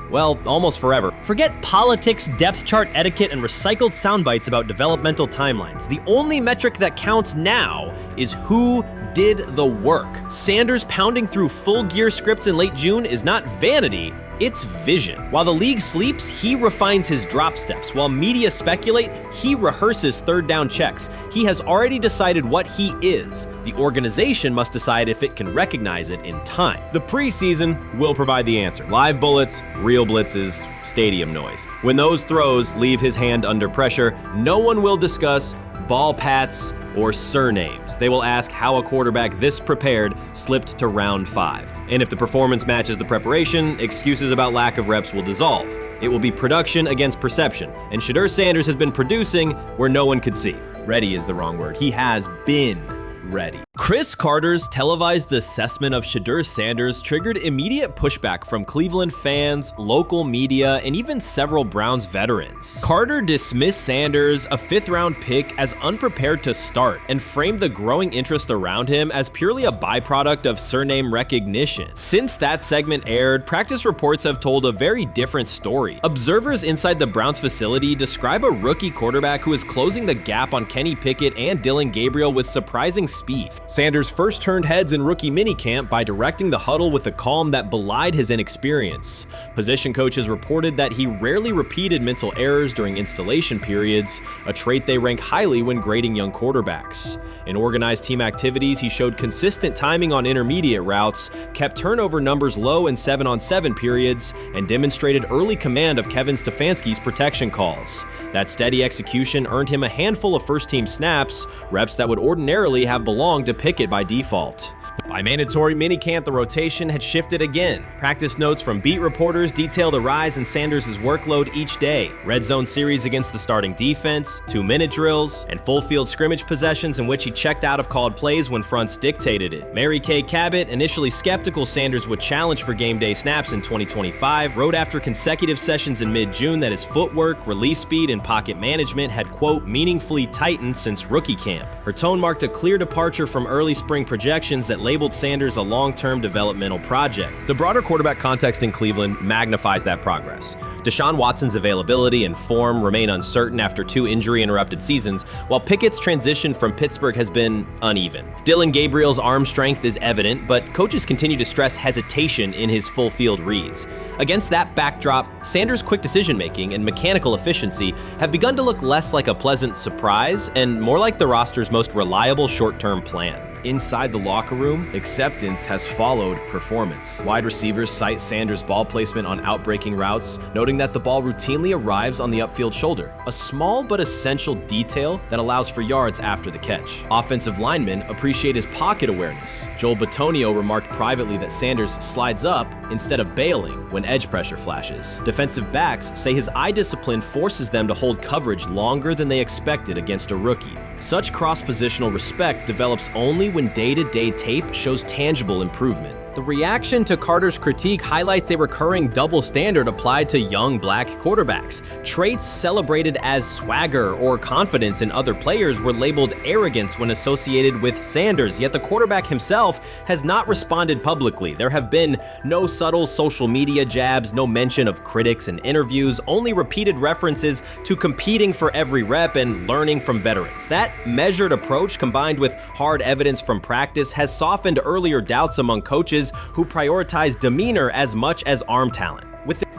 Speaker 3: well, almost forever. Forget politics, depth chart etiquette, and recycled sound bites about developmental timelines. The only metric that counts now is who did the work. Sanders pounding through full gear scripts in late June is not vanity, it's vision. While the league sleeps, he refines his drop steps. While media speculate, he rehearses third down checks. He has already decided what he is. The organization must decide if it can recognize it in time. The preseason will provide the answer. Live bullets, real blitzes, stadium noise. When those throws leave his hand under pressure, no one will discuss ball pats or surnames. They will ask how a quarterback this prepared slipped to round 5. And if the performance matches the preparation, excuses about lack of reps will dissolve. It will be production against perception, and Shedeur Sanders has been producing where no one could see. Ready is the wrong word. He has been ready. Chris Carter's televised assessment of Shedeur Sanders triggered immediate pushback from Cleveland fans, local media, and even several Browns veterans. Carter dismissed Sanders, a 5th-round pick, as unprepared to start and framed the growing interest around him as purely a byproduct of surname recognition. Since that segment aired, practice reports have told a very different story. Observers inside the Browns facility describe a rookie quarterback who is closing the gap on Kenny Pickett and Dillon Gabriel with surprising speed. Sanders first turned heads in rookie minicamp by directing the huddle with a calm that belied his inexperience. Position coaches reported that he rarely repeated mental errors during installation periods, a trait they rank highly when grading young quarterbacks. In organized team activities, he showed consistent timing on intermediate routes, kept turnover numbers low in 7-on-7 periods, and demonstrated early command of Kevin Stefanski's protection calls. That steady execution earned him a handful of first-team snaps, reps that would ordinarily have belonged to Pickett by default. By mandatory minicamp, the rotation had shifted again. Practice notes from beat reporters detail the rise in Sanders' workload each day. Red zone series against the starting defense, 2-minute drills, and full field scrimmage possessions in which he checked out of called plays when fronts dictated it. Mary Kay Cabot, initially skeptical Sanders would challenge for game day snaps in 2025, wrote after consecutive sessions in mid-June that his footwork, release speed, and pocket management had, quote, meaningfully tightened since rookie camp. Her tone marked a clear departure from early spring projections that labeled Sanders a long-term developmental project. The broader quarterback context in Cleveland magnifies that progress. Deshaun Watson's availability and form remain uncertain after 2 injury-interrupted seasons, while Pickett's transition from Pittsburgh has been uneven. Dillon Gabriel's arm strength is evident, but coaches continue to stress hesitation in his full-field reads. Against that backdrop, Sanders' quick decision-making and mechanical efficiency have begun to look less like a pleasant surprise and more like the roster's most reliable short-term plan. Inside the locker room, acceptance has followed performance. Wide receivers cite Sanders' ball placement on outbreaking routes, noting that the ball routinely arrives on the upfield shoulder, a small but essential detail that allows for yards after the catch. Offensive linemen appreciate his pocket awareness. Joel Bitonio remarked privately that Sanders slides up instead of bailing when edge pressure flashes. Defensive backs say his eye discipline forces them to hold coverage longer than they expected against a rookie. Such cross-positional respect develops only when day-to-day tape shows tangible improvement. The reaction to Carter's critique highlights a recurring double standard applied to young black quarterbacks. Traits celebrated as swagger or confidence in other players were labeled arrogance when associated with Sanders, yet the quarterback himself has not responded publicly. There have been no subtle social media jabs, no mention of critics in interviews, only repeated references to competing for every rep and learning from veterans. That measured approach, combined with hard evidence from practice, has softened earlier doubts among coaches who prioritize demeanor as much as arm talent.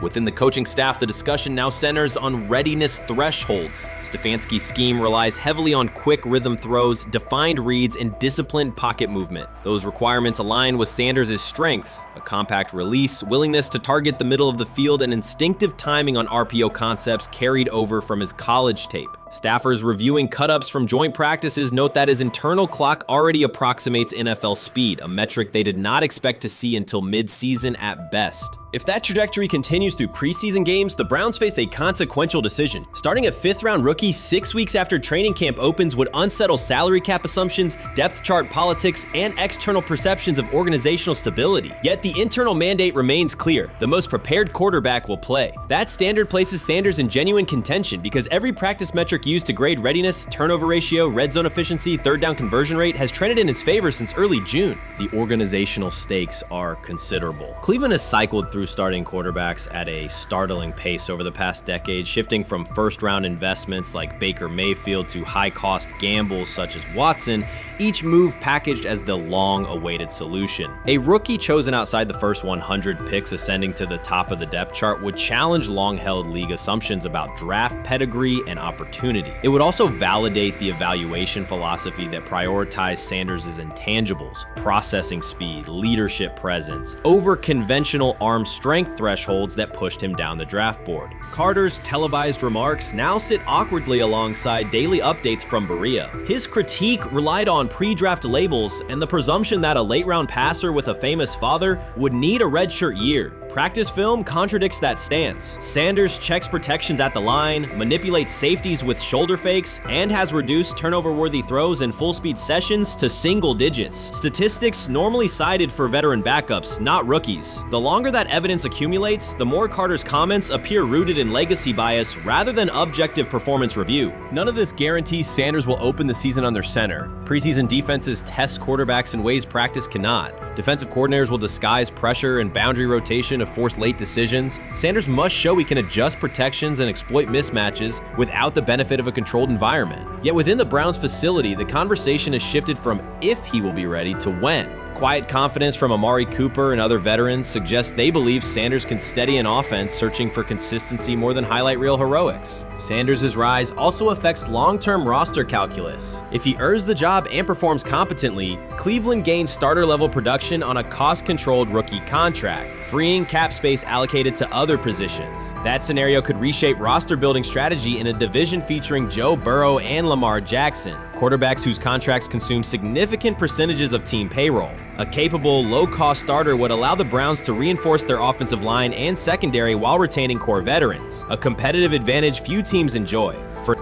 Speaker 3: Within the coaching staff, the discussion now centers on readiness thresholds. Stefanski's scheme relies heavily on quick rhythm throws, defined reads, and disciplined pocket movement. Those requirements align with Sanders' strengths: a compact release, willingness to target the middle of the field, and instinctive timing on RPO concepts carried over from his college tape. Staffers reviewing cut-ups from joint practices note that his internal clock already approximates NFL speed, a metric they did not expect to see until mid-season at best. If that trajectory continues through preseason games, the Browns face a consequential decision. Starting a 5th-round rookie 6 weeks after training camp opens would unsettle salary cap assumptions, depth chart politics, and external perceptions of organizational stability. Yet the internal mandate remains clear: the most prepared quarterback will play. That standard places Sanders in genuine contention because every practice metric used to grade readiness, turnover ratio, red zone efficiency, third down conversion rate has trended in his favor since early June. The organizational stakes are considerable. Cleveland has cycled through starting quarterbacks at a startling pace over the past decade, shifting from first-round investments like Baker Mayfield to high-cost gambles such as Watson, each move packaged as the long-awaited solution. A rookie chosen outside the first 100 picks ascending to the top of the depth chart would challenge long-held league assumptions about draft pedigree and opportunity. It would also validate the evaluation philosophy that prioritized Sanders' intangibles: processing speed, leadership presence, over conventional arm strength thresholds that pushed him down the draft board. Carter's televised remarks now sit awkwardly alongside daily updates from Berea. His critique relied on pre-draft labels and the presumption that a late-round passer with a famous father would need a redshirt year. Practice film contradicts that stance. Sanders checks protections at the line, manipulates safeties with shoulder fakes, and has reduced turnover-worthy throws in full-speed sessions to single digits. Statistics normally cited for veteran backups, not rookies. The longer that evidence accumulates, the more Carter's comments appear rooted in legacy bias rather than objective performance review. None of this guarantees Sanders will open the season under center. Preseason defenses test quarterbacks in ways practice cannot. Defensive coordinators will disguise pressure and boundary rotation to force late decisions. Sanders must show he can adjust protections and exploit mismatches without the benefit of a controlled environment. Yet within the Browns facility, the conversation has shifted from if he will be ready to when. Quiet confidence from Amari Cooper and other veterans suggests they believe Sanders can steady an offense searching for consistency more than highlight reel heroics. Sanders' rise also affects long-term roster calculus. If he earns the job and performs competently, Cleveland gains starter-level production on a cost-controlled rookie contract, freeing cap space allocated to other positions. That scenario could reshape roster-building strategy in a division featuring Joe Burrow and Lamar Jackson. quarterbacks whose contracts consume significant percentages of team payroll. A capable, low-cost starter would allow the Browns to reinforce their offensive line and secondary while retaining core veterans, a competitive advantage few teams enjoy.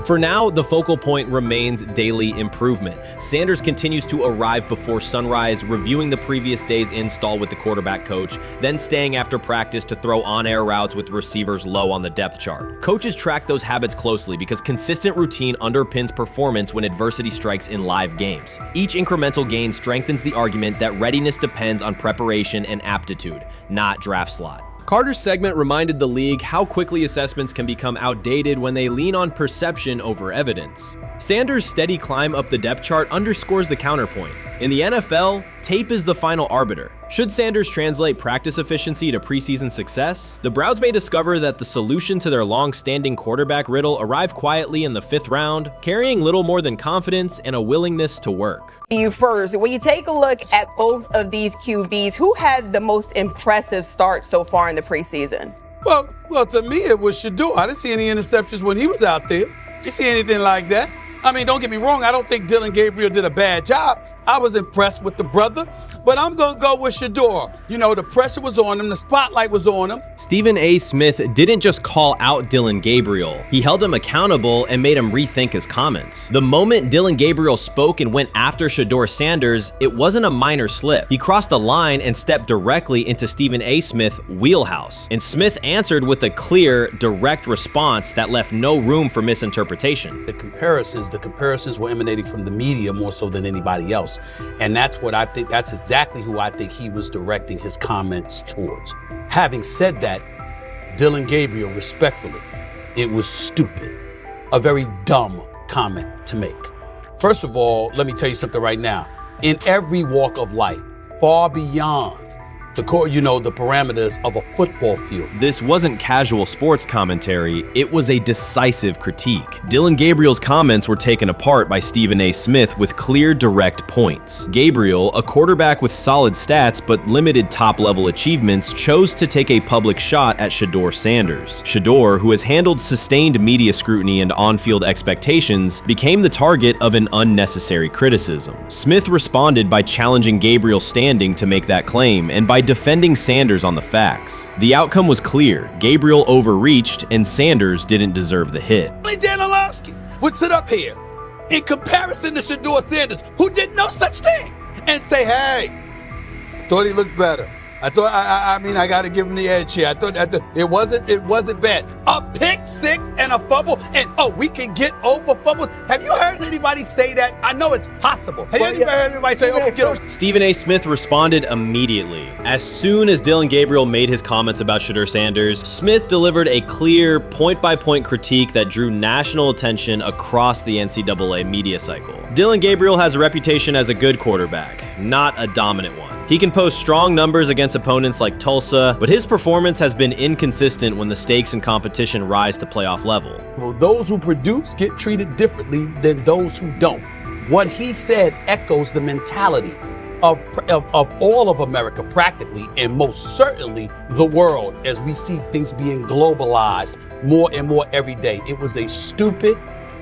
Speaker 3: For now, the focal point remains daily improvement. Sanders continues to arrive before sunrise, reviewing the previous day's install with the quarterback coach, then staying after practice to throw on-air routes with receivers low on the depth chart. Coaches track those habits closely because consistent routine underpins performance when adversity strikes in live games. Each incremental gain strengthens the argument that readiness depends on preparation and aptitude, not draft slot. Carter's segment reminded the league how quickly assessments can become outdated when they lean on perception over evidence. Sanders' steady climb up the depth chart underscores the counterpoint. In the NFL, tape is the final arbiter. Should Sanders translate practice efficiency to preseason success, the Browns may discover that the solution to their long-standing quarterback riddle arrived quietly in the 5th round, carrying little more than confidence and a willingness to work.
Speaker 21: You first, when you take a look at both of these QBs, who had the most impressive start so far in the preseason?
Speaker 22: Well, to me, it was Shedeur. I didn't see any interceptions when he was out there. Didn't see anything like that. I mean, don't get me wrong. I don't think Dillon Gabriel did a bad job. I was impressed with the brother, but I'm going to go with Shedeur. You know, the pressure was on him. The spotlight was on him.
Speaker 3: Stephen A. Smith didn't just call out Dillon Gabriel. He held him accountable and made him rethink his comments. The moment Dillon Gabriel spoke and went after Shedeur Sanders, it wasn't a minor slip. He crossed the line and stepped directly into Stephen A. Smith's wheelhouse. And Smith answered with a clear, direct response that left no room for misinterpretation.
Speaker 23: The comparisons were emanating from the media more so than anybody else. And that's what I think, that's exactly who I think he was directing his comments towards. Having said that, Dillon Gabriel, respectfully, it was stupid. A very dumb comment to make. First of all, let me tell you something right now. In every walk of life, far beyond the parameters of a football field.
Speaker 3: This wasn't casual sports commentary, it was a decisive critique. Dillon Gabriel's comments were taken apart by Stephen A. Smith with clear, direct points. Gabriel, a quarterback with solid stats but limited top-level achievements, chose to take a public shot at Shedeur Sanders. Shedeur, who has handled sustained media scrutiny and on-field expectations, became the target of an unnecessary criticism. Smith responded by challenging Gabriel's standing to make that claim, and by defending Sanders on the facts. The outcome was clear. Gabriel overreached, and Sanders didn't deserve the hit.
Speaker 22: Dan Orlovsky would sit up here in comparison to Shedeur Sanders, who did no such thing, and say, hey, thought he looked better. I thought, I mean, I got to give him the edge here. I thought it wasn't bad. A pick six and a fumble, and we can get over fumbles. Have you heard anybody say that? I know it's possible. Have you ever heard anybody say, we can get over?
Speaker 3: Stephen A. Smith responded immediately. As soon as Dillon Gabriel made his comments about Shedeur Sanders, Smith delivered a clear, point-by-point critique that drew national attention across the NCAA media cycle. Dillon Gabriel has a reputation as a good quarterback, not a dominant one. He can post strong numbers against opponents like Tulsa, but his performance has been inconsistent when the stakes in competition rise to playoff level.
Speaker 22: Well, those who produce get treated differently than those who don't. What he said echoes the mentality of all of America practically, and most certainly the world, as we see things being globalized more and more every day. It was a stupid,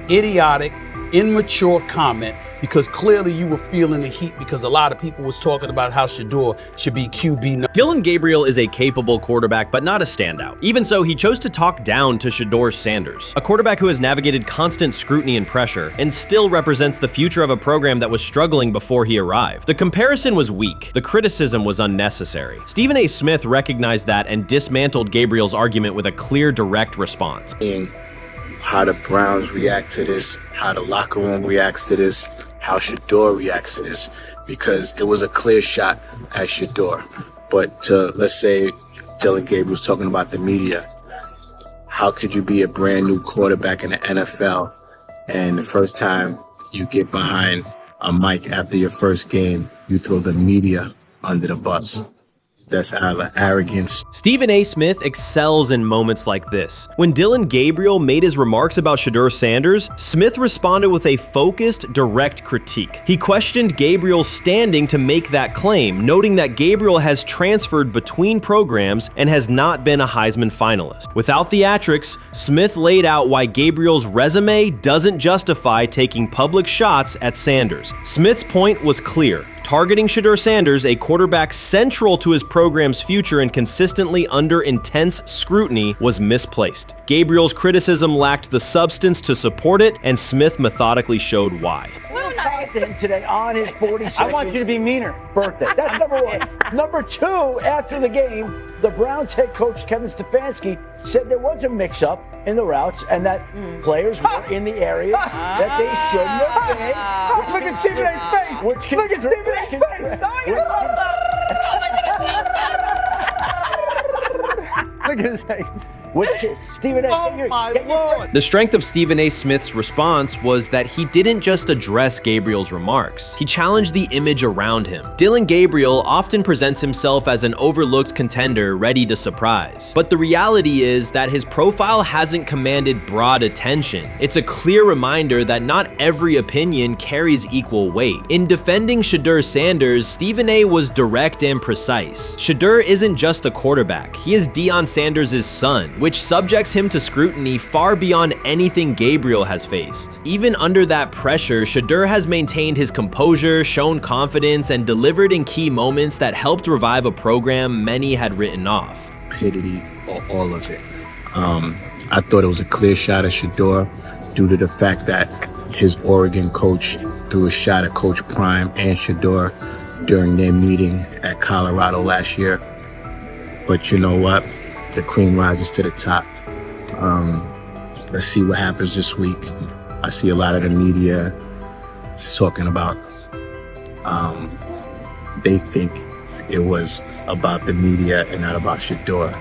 Speaker 22: idiotic, immature comment, because clearly you were feeling the heat because a lot of people was talking about how Shedeur should be QB.
Speaker 3: Dillon Gabriel is a capable quarterback, but not a standout. Even so, he chose to talk down to Shedeur Sanders, a quarterback who has navigated constant scrutiny and pressure and still represents the future of a program that was struggling before he arrived. The comparison was weak. The criticism was unnecessary. Stephen A. Smith recognized that and dismantled Gabriel's argument with a clear, direct response.
Speaker 24: How the Browns react to this, how the locker room reacts to this, how Shedeur reacts to this, because it was a clear shot at Shedeur. But let's say Dillon Gabriel's talking about the media. How could you be a brand new quarterback in the NFL and the first time you get behind a mic after your first game, you throw the media under the bus? That's out of arrogance.
Speaker 3: Stephen A. Smith excels in moments like this. When Dylan Gabriel made his remarks about Shedeur Sanders, Smith responded with a focused, direct critique. He questioned Gabriel's standing to make that claim, noting that Gabriel has transferred between programs and has not been a Heisman finalist. Without theatrics, Smith laid out why Gabriel's resume doesn't justify taking public shots at Sanders. Smith's point was clear. Targeting Shedeur Sanders, a quarterback central to his program's future and consistently under intense scrutiny, was misplaced. Gabriel's criticism lacked the substance to support it, and Smith methodically showed why.
Speaker 1: Today on his 42nd. I want you to be meaner. Birthday. That's number one. Number two, after the game, the Browns head coach Kevin Stefanski said there was a mix-up in the routes and that players were in the area that they shouldn't have been.
Speaker 7: Look at Stephen A's face. Look at Stephen A's face. Look at his face.
Speaker 1: Stephen A.
Speaker 7: Oh my Lord.
Speaker 3: The strength of Stephen A. Smith's response was that he didn't just address Gabriel's remarks. He challenged the image around him. Dylan Gabriel often presents himself as an overlooked contender ready to surprise. But the reality is that his profile hasn't commanded broad attention. It's a clear reminder that not every opinion carries equal weight. In defending Shedeur Sanders, Stephen A. was direct and precise. Shedeur isn't just a quarterback. He is Deion Sanders' son, which subjects him to scrutiny far beyond anything Gabriel has faced. Even under that pressure, Shedeur has maintained his composure, shown confidence, and delivered in key moments that helped revive a program many had written off.
Speaker 24: Stupidity, all of it. I thought it was a clear shot at Shedeur due to the fact that his Oregon coach threw a shot at Coach Prime and Shedeur during their meeting at Colorado last year. But you know what? The cream rises to the top. Let's see what happens this week. I see a lot of the media talking about they think it was about the media and not about Shedeur.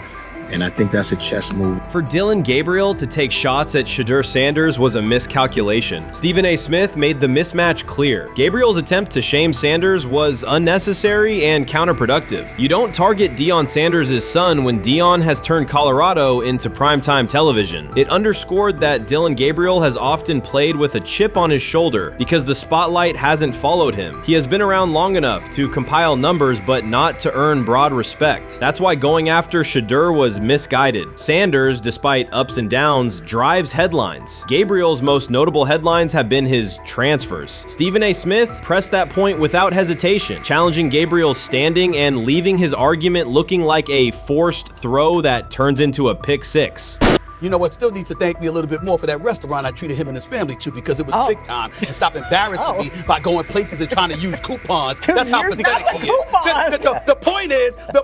Speaker 24: And I think that's a chess move.
Speaker 3: For Dylan Gabriel to take shots at Shedeur Sanders was a miscalculation. Stephen A. Smith made the mismatch clear. Gabriel's attempt to shame Sanders was unnecessary and counterproductive. You don't target Deion Sanders' son when Deion has turned Colorado into primetime television. It underscored that Dylan Gabriel has often played with a chip on his shoulder because the spotlight hasn't followed him. He has been around long enough to compile numbers but not to earn broad respect. That's why going after Shedeur was misguided. Sanders, despite ups and downs, drives headlines. Gabriel's most notable headlines have been his transfers. Stephen A. Smith pressed that point without hesitation, challenging Gabriel's standing and leaving his argument looking like a forced throw that turns into a pick six.
Speaker 22: You know what? Still needs to thank me a little bit more for that restaurant I treated him and his family to, because it was big time, and stop embarrassing me by going places and trying to use coupons. That's how pathetic he is. The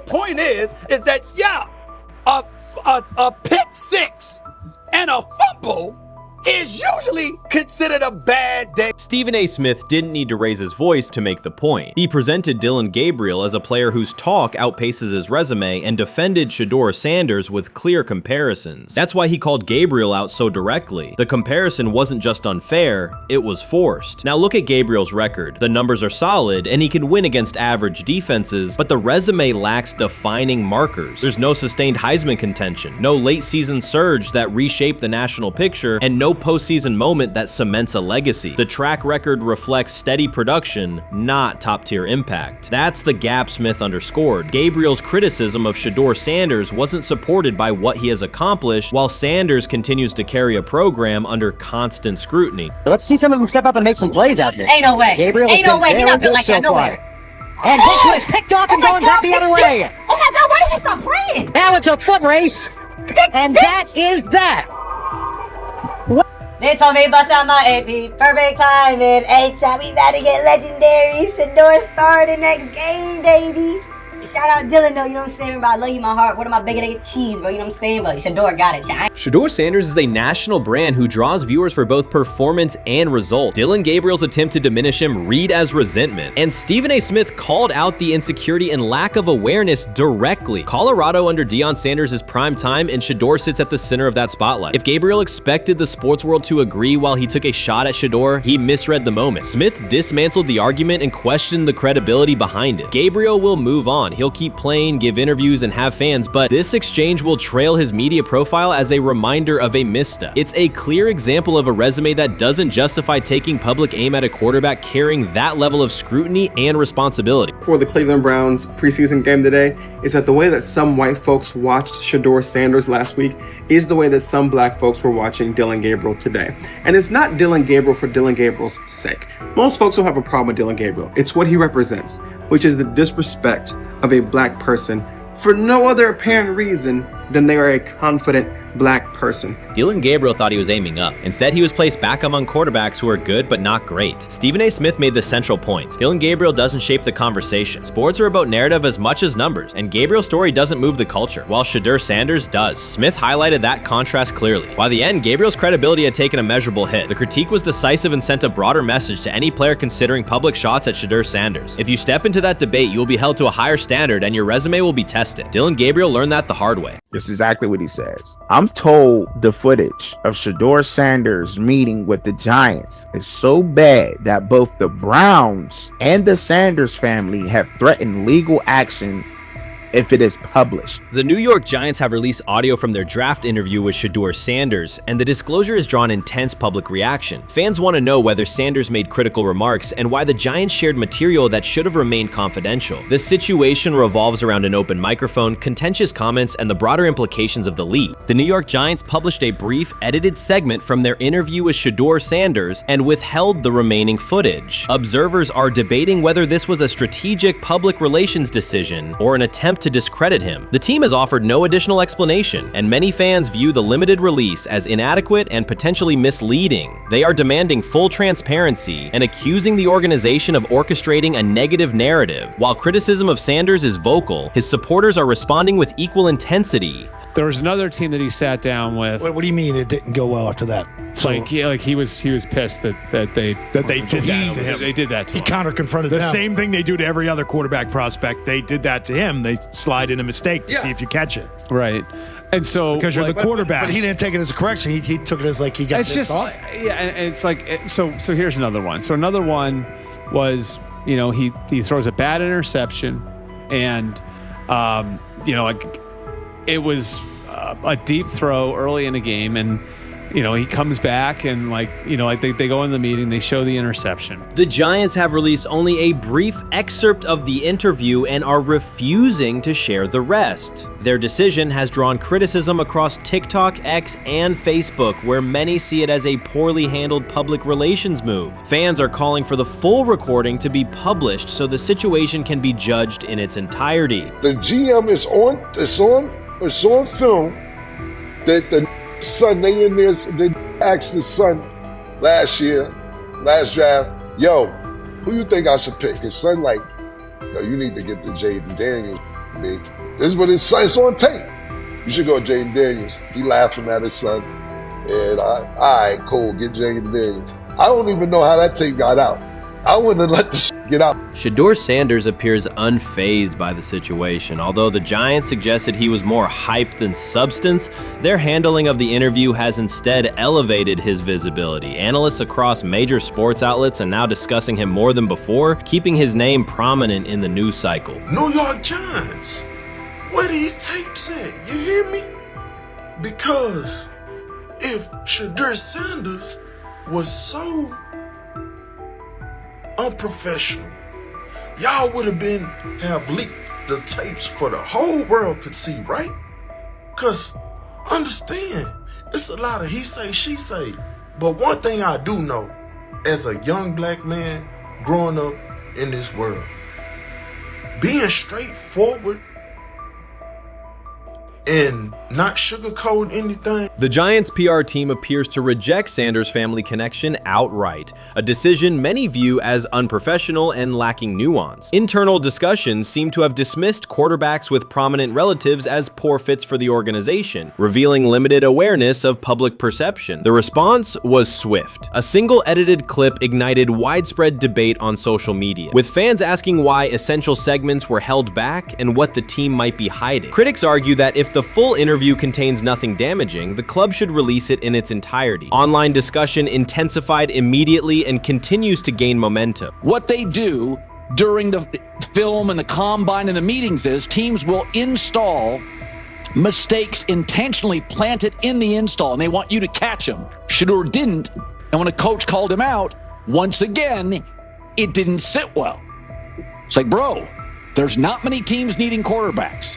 Speaker 22: point is that a pick six and a fumble is usually considered a bad day.
Speaker 3: Stephen A. Smith didn't need to raise his voice to make the point. He presented Dylan Gabriel as a player whose talk outpaces his resume and defended Shedeur Sanders with clear comparisons. That's why he called Gabriel out so directly. The comparison wasn't just unfair, it was forced. Now look at Gabriel's record. The numbers are solid and he can win against average defenses, but the resume lacks defining markers. There's no sustained Heisman contention, no late season surge that reshaped the national picture, and no postseason moment that cements a legacy. The track record reflects steady production, not top-tier impact. That's the gap Smith underscored. Gabriel's criticism of Shedeur Sanders wasn't supported by what he has accomplished, while Sanders continues to carry a program under constant scrutiny.
Speaker 2: Let's see some of them step up and make some plays out there.
Speaker 5: Ain't no way.
Speaker 2: Gabriel
Speaker 5: ain't no way. He's not built like that. No way.
Speaker 2: And this one is picked off and going back the other way.
Speaker 5: Oh my God, why did he stop playing?
Speaker 2: Now it's a foot race. And that is that.
Speaker 5: They told me bust out my AP, perfect timing. H-shot, we about to get legendary. Shedeur started next game, baby. Shout out Dylan though, you know what I'm saying? Bro, I love you, my heart. What am I bigger than cheese, bro? You know what I'm saying? But Shedeur got it.
Speaker 3: Shedeur Sanders is a national brand who draws viewers for both performance and result. Dylan Gabriel's attempt to diminish him read as resentment. And Stephen A. Smith called out the insecurity and lack of awareness directly. Colorado under Deion Sanders is prime time, and Shedeur sits at the center of that spotlight. If Gabriel expected the sports world to agree while he took a shot at Shedeur, he misread the moment. Smith dismantled the argument and questioned the credibility behind it. Gabriel will move on. on. He'll keep playing, give interviews, and have fans, but this exchange will trail his media profile as a reminder of a misstep. It's a clear example of a resume that doesn't justify taking public aim at a quarterback carrying that level of scrutiny and responsibility.
Speaker 4: For the Cleveland Browns preseason game today is that the way that some white folks watched Shedeur Sanders last week is the way that some black folks were watching Dillon Gabriel today. And it's not Dillon Gabriel for Dillon Gabriel's sake. Most folks will have a problem with Dillon Gabriel. It's what he represents, which is the disrespect of a black person for no other apparent reason than they are a confident black person.
Speaker 3: Dillon Gabriel thought he was aiming up. Instead, he was placed back among quarterbacks who are good but not great. Stephen A. Smith made the central point. Dillon Gabriel doesn't shape the conversation. Sports are about narrative as much as numbers, and Gabriel's story doesn't move the culture, while Shedeur Sanders does. Smith highlighted that contrast clearly. By the end, Gabriel's credibility had taken a measurable hit. The critique was decisive and sent a broader message to any player considering public shots at Shedeur Sanders. If you step into that debate, you will be held to a higher standard and your resume will be tested. Dillon Gabriel learned that the hard way.
Speaker 6: This is exactly what he says. I'm told the footage of Shedeur Sanders meeting with the Giants is so bad that both the Browns and the Sanders family have threatened legal action if it is published.
Speaker 3: The New York Giants have released audio from their draft interview with Shedeur Sanders, and the disclosure has drawn intense public reaction. Fans want to know whether Sanders made critical remarks and why the Giants shared material that should have remained confidential. The situation revolves around an open microphone, contentious comments, and the broader implications of the league. The New York Giants published a brief, edited segment from their interview with Shedeur Sanders and withheld the remaining footage. Observers are debating whether this was a strategic public relations decision or an attempt to discredit him. The team has offered no additional explanation, and many fans view the limited release as inadequate and potentially misleading. They are demanding full transparency and accusing the organization of orchestrating a negative narrative. While criticism of Sanders is vocal, his supporters are responding with equal intensity.
Speaker 8: There was another team that he sat down with.
Speaker 9: What do you mean it didn't go well after that?
Speaker 8: So, he was pissed that they
Speaker 9: did that to him.
Speaker 8: They did that to him.
Speaker 9: He counter confronted
Speaker 25: the
Speaker 9: them.
Speaker 25: same thing they do to every other quarterback prospect. They did that to him. They slide in a mistake to see if you catch it.
Speaker 8: Right. And so
Speaker 25: because you're the quarterback.
Speaker 9: But he didn't take it as a correction. He took it as like he got pissed off.
Speaker 8: Yeah, and it's like so here's another one. So another one was, he throws a bad interception, and it was a deep throw early in the game, and he comes back and they go in the meeting, they show the interception.
Speaker 3: The Giants have released only a brief excerpt of the interview and are refusing to share the rest. Their decision has drawn criticism across TikTok, X, and Facebook, where many see it as a poorly handled public relations move. Fans are calling for the full recording to be published so the situation can be judged in its entirety.
Speaker 26: The GM is on film that the son, they asked the son last draft, yo, who you think I should pick? His son like, yo, you need to get the Jaden Daniels, big. This is what his son, it's on tape. You should go Jaden Daniels. He laughing at his son. And all right, cool, get Jaden Daniels. I don't even know how that tape got out. I wouldn't have let the get out.
Speaker 3: Shedeur Sanders appears unfazed by the situation. Although the Giants suggested he was more hype than substance, their handling of the interview has instead elevated his visibility. Analysts across major sports outlets are now discussing him more than before, keeping his name prominent in the news cycle.
Speaker 27: New York Giants, where these tapes at? You hear me? Because if Shedeur Sanders was so unprofessional, y'all would have leaked the tapes for the whole world could see, right? Cause understand, it's a lot of he say, she say. But one thing I do know, as a young black man growing up in this world, being straightforward and not sugarcoat anything.
Speaker 3: The Giants' PR team appears to reject Sanders' family connection outright, a decision many view as unprofessional and lacking nuance. Internal discussions seem to have dismissed quarterbacks with prominent relatives as poor fits for the organization, revealing limited awareness of public perception. The response was swift. A single edited clip ignited widespread debate on social media, with fans asking why essential segments were held back and what the team might be hiding. Critics argue that if the full interview contains nothing damaging, the club should release it in its entirety. Online discussion intensified immediately and continues to gain momentum.
Speaker 17: What they do during the film and the combine and the meetings is teams will install mistakes intentionally planted in the install, and they want you to catch them. Shedeur didn't, and when a coach called him out, once again, it didn't sit well. It's like, bro, there's not many teams needing quarterbacks,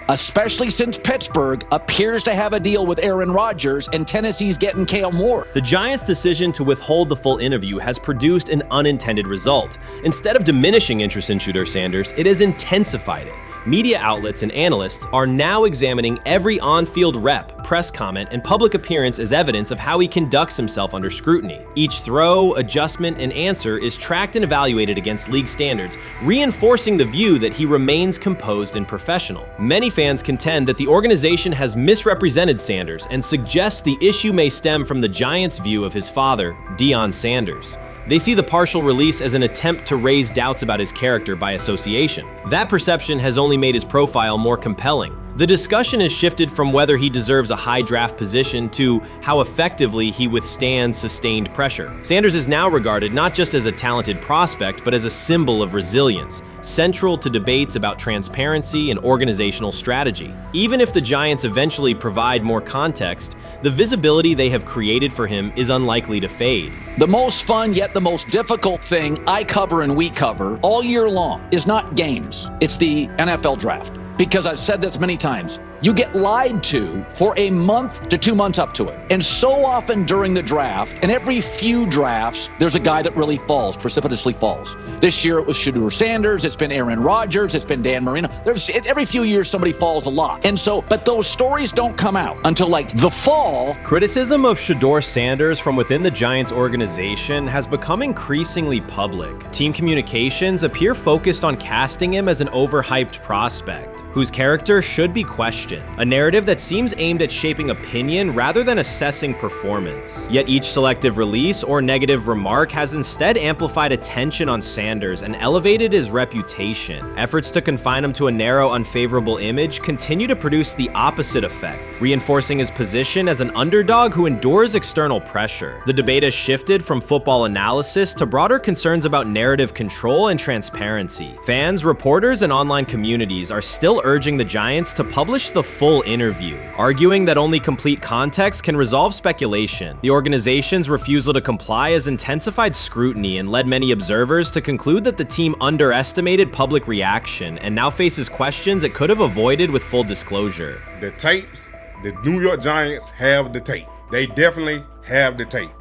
Speaker 17: especially since Pittsburgh appears to have a deal with Aaron Rodgers and Tennessee's getting Kale Moore.
Speaker 3: The Giants' decision to withhold the full interview has produced an unintended result. Instead of diminishing interest in Shedeur Sanders, it has intensified it. Media outlets and analysts are now examining every on-field rep, press comment, and public appearance as evidence of how he conducts himself under scrutiny. Each throw, adjustment, and answer is tracked and evaluated against league standards, reinforcing the view that he remains composed and professional. Many fans contend that the organization has misrepresented Sanders and suggest the issue may stem from the Giants' view of his father, Deion Sanders. They see the partial release as an attempt to raise doubts about his character by association. That perception has only made his profile more compelling. The discussion has shifted from whether he deserves a high draft position to how effectively he withstands sustained pressure. Sanders is now regarded not just as a talented prospect, but as a symbol of resilience, central to debates about transparency and organizational strategy. Even if the Giants eventually provide more context, the visibility they have created for him is unlikely to fade.
Speaker 17: The most fun yet the most difficult thing I cover and we cover all year long is not games, it's the NFL draft. Because I've said this many times, you get lied to for a month to 2 months up to it. And so often during the draft, and every few drafts, there's a guy that really falls, precipitously falls. This year it was Shedeur Sanders, it's been Aaron Rodgers, it's been Dan Marino. Every few years somebody falls a lot. And so, but those stories don't come out until like the fall.
Speaker 3: Criticism of Shedeur Sanders from within the Giants organization has become increasingly public. Team communications appear focused on casting him as an overhyped prospect, whose character should be questioned, a narrative that seems aimed at shaping opinion rather than assessing performance. Yet each selective release or negative remark has instead amplified attention on Sanders and elevated his reputation. Efforts to confine him to a narrow, unfavorable image continue to produce the opposite effect, reinforcing his position as an underdog who endures external pressure. The debate has shifted from football analysis to broader concerns about narrative control and transparency. Fans, reporters, and online communities are still urging the Giants to publish the full interview, arguing that only complete context can resolve speculation. The organization's refusal to comply has intensified scrutiny and led many observers to conclude that the team underestimated public reaction and now faces questions it could have avoided with full disclosure.
Speaker 10: The tapes, the New York Giants have the tape. They definitely have the tape.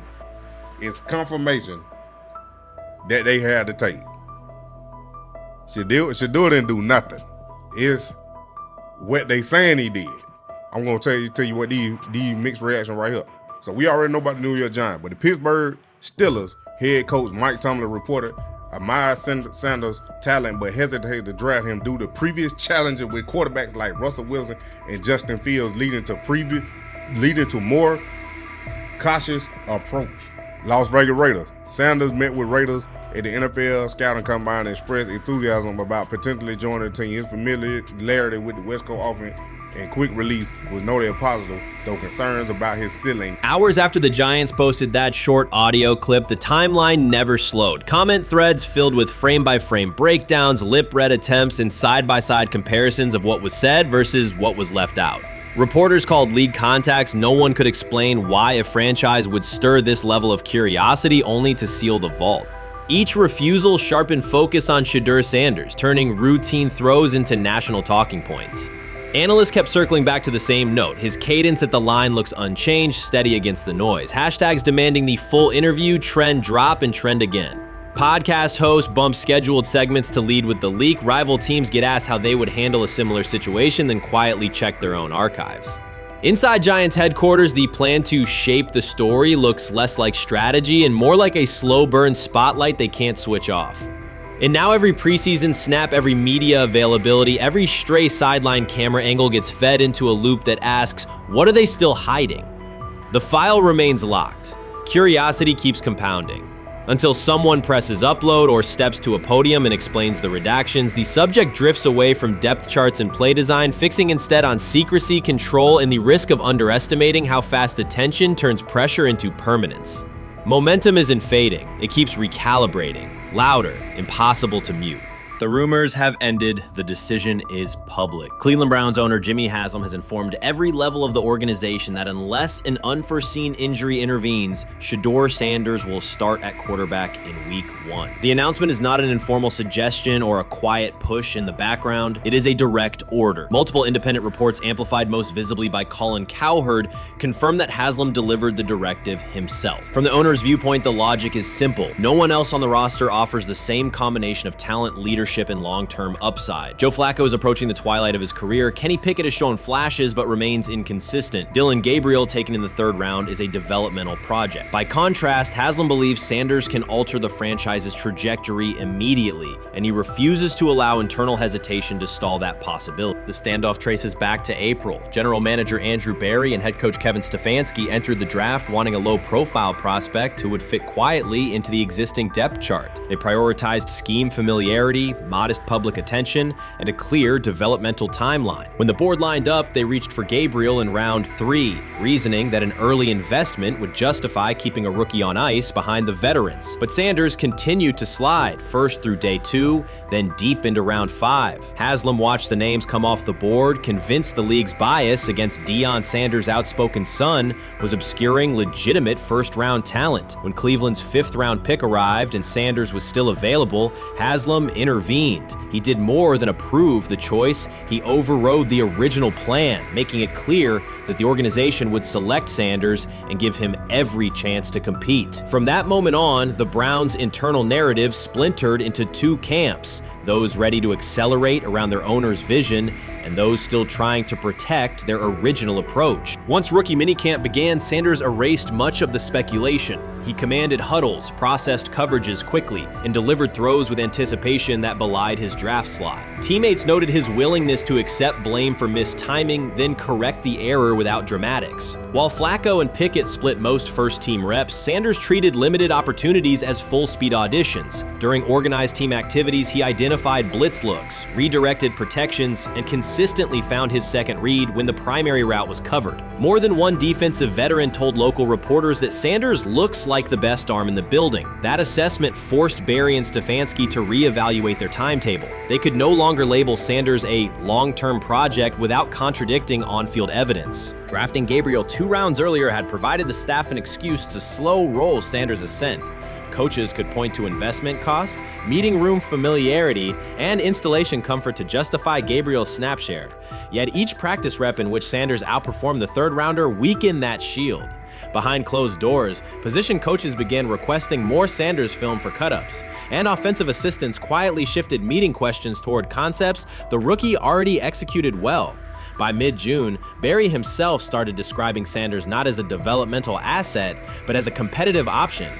Speaker 10: It's confirmation that they have the tape. Shedeur didn't do nothing. Is what they saying he did. I'm gonna tell you what these mixed reaction right here. So we already know about the New York Giants, but the Pittsburgh Steelers head coach Mike Tomlin reported admired Sanders' talent, but hesitated to draft him due to previous challenges with quarterbacks like Russell Wilson and Justin Fields, leading to more cautious approach. Las Vegas Raiders. Sanders met with Raiders at the NFL scouting combine and expressed enthusiasm about potentially joining the team. His familiarity with the West Coast offense and quick release was noted positive, though concerns about his ceiling.
Speaker 3: Hours after the Giants posted that short audio clip, the timeline never slowed. Comment threads filled with frame-by-frame breakdowns, lip-read attempts, and side-by-side comparisons of what was said versus what was left out. Reporters called league contacts. No one could explain why a franchise would stir this level of curiosity only to seal the vault. Each refusal sharpened focus on Shedeur Sanders, turning routine throws into national talking points. Analysts kept circling back to the same note. His cadence at the line looks unchanged, steady against the noise. Hashtags demanding the full interview, trend drop, and trend again. Podcast hosts bump scheduled segments to lead with the leak. Rival teams get asked how they would handle a similar situation, then quietly check their own archives. Inside Giants headquarters, the plan to shape the story looks less like strategy and more like a slow burn spotlight they can't switch off. And now every preseason snap, every media availability, every stray sideline camera angle gets fed into a loop that asks, what are they still hiding? The file remains locked. Curiosity keeps compounding. Until someone presses upload or steps to a podium and explains the redactions, the subject drifts away from depth charts and play design, fixing instead on secrecy, control, and the risk of underestimating how fast attention turns pressure into permanence. Momentum isn't fading, it keeps recalibrating. louder, impossible to mute. The rumors have ended. The decision is public. Cleveland Browns owner Jimmy Haslam has informed every level of the organization that unless an unforeseen injury intervenes, Shedeur Sanders will start at quarterback in week 1. The announcement is not an informal suggestion or a quiet push in the background. It is a direct order. Multiple independent reports, amplified most visibly by Colin Cowherd, confirm that Haslam delivered the directive himself. From the owner's viewpoint, the logic is simple. No one else on the roster offers the same combination of talent, leadership, and long-term upside. Joe Flacco is approaching the twilight of his career. Kenny Pickett has shown flashes but remains inconsistent. Dillon Gabriel, taken in the 3rd round, is a developmental project. By contrast, Haslam believes Sanders can alter the franchise's trajectory immediately, and he refuses to allow internal hesitation to stall that possibility. The standoff traces back to April. General manager Andrew Berry and head coach Kevin Stefanski entered the draft wanting a low-profile prospect who would fit quietly into the existing depth chart. They prioritized scheme familiarity, modest public attention, and a clear developmental timeline. When the board lined up, they reached for Gabriel in round 3, reasoning that an early investment would justify keeping a rookie on ice behind the veterans. But Sanders continued to slide, first through day 2, then deep into round 5. Haslam watched the names come off the board, convinced the league's bias against Deion Sanders' outspoken son was obscuring legitimate first-round talent. When Cleveland's 5th-round pick arrived and Sanders was still available, Haslam intervened. He did more than approve the choice, he overrode the original plan, making it clear that the organization would select Sanders and give him every chance to compete. From that moment on, the Browns' internal narrative splintered into 2 camps, those ready to accelerate around their owner's vision and those still trying to protect their original approach. Once rookie minicamp began, Sanders erased much of the speculation. He commanded huddles, processed coverages quickly, and delivered throws with anticipation that belied his draft slot. Teammates noted his willingness to accept blame for missed timing, then correct the error without dramatics. While Flacco and Pickett split most first-team reps, Sanders treated limited opportunities as full-speed auditions. During organized team activities, he identified blitz looks, redirected protections, and consistently found his second read when the primary route was covered. More than one defensive veteran told local reporters that Sanders looks like the best arm in the building. That assessment forced Berry and Stefanski to reevaluate their timetable. They could no longer label Sanders a long-term project without contradicting on-field evidence. Drafting Gabriel 2 rounds earlier had provided the staff an excuse to slow roll Sanders' ascent. Coaches could point to investment cost, meeting room familiarity, and installation comfort to justify Gabriel's snap share. Yet each practice rep in which Sanders outperformed the 3rd rounder weakened that shield. Behind closed doors, position coaches began requesting more Sanders film for cut-ups, and offensive assistants quietly shifted meeting questions toward concepts the rookie already executed well. By mid-June, Berry himself started describing Sanders not as a developmental asset, but as a competitive option.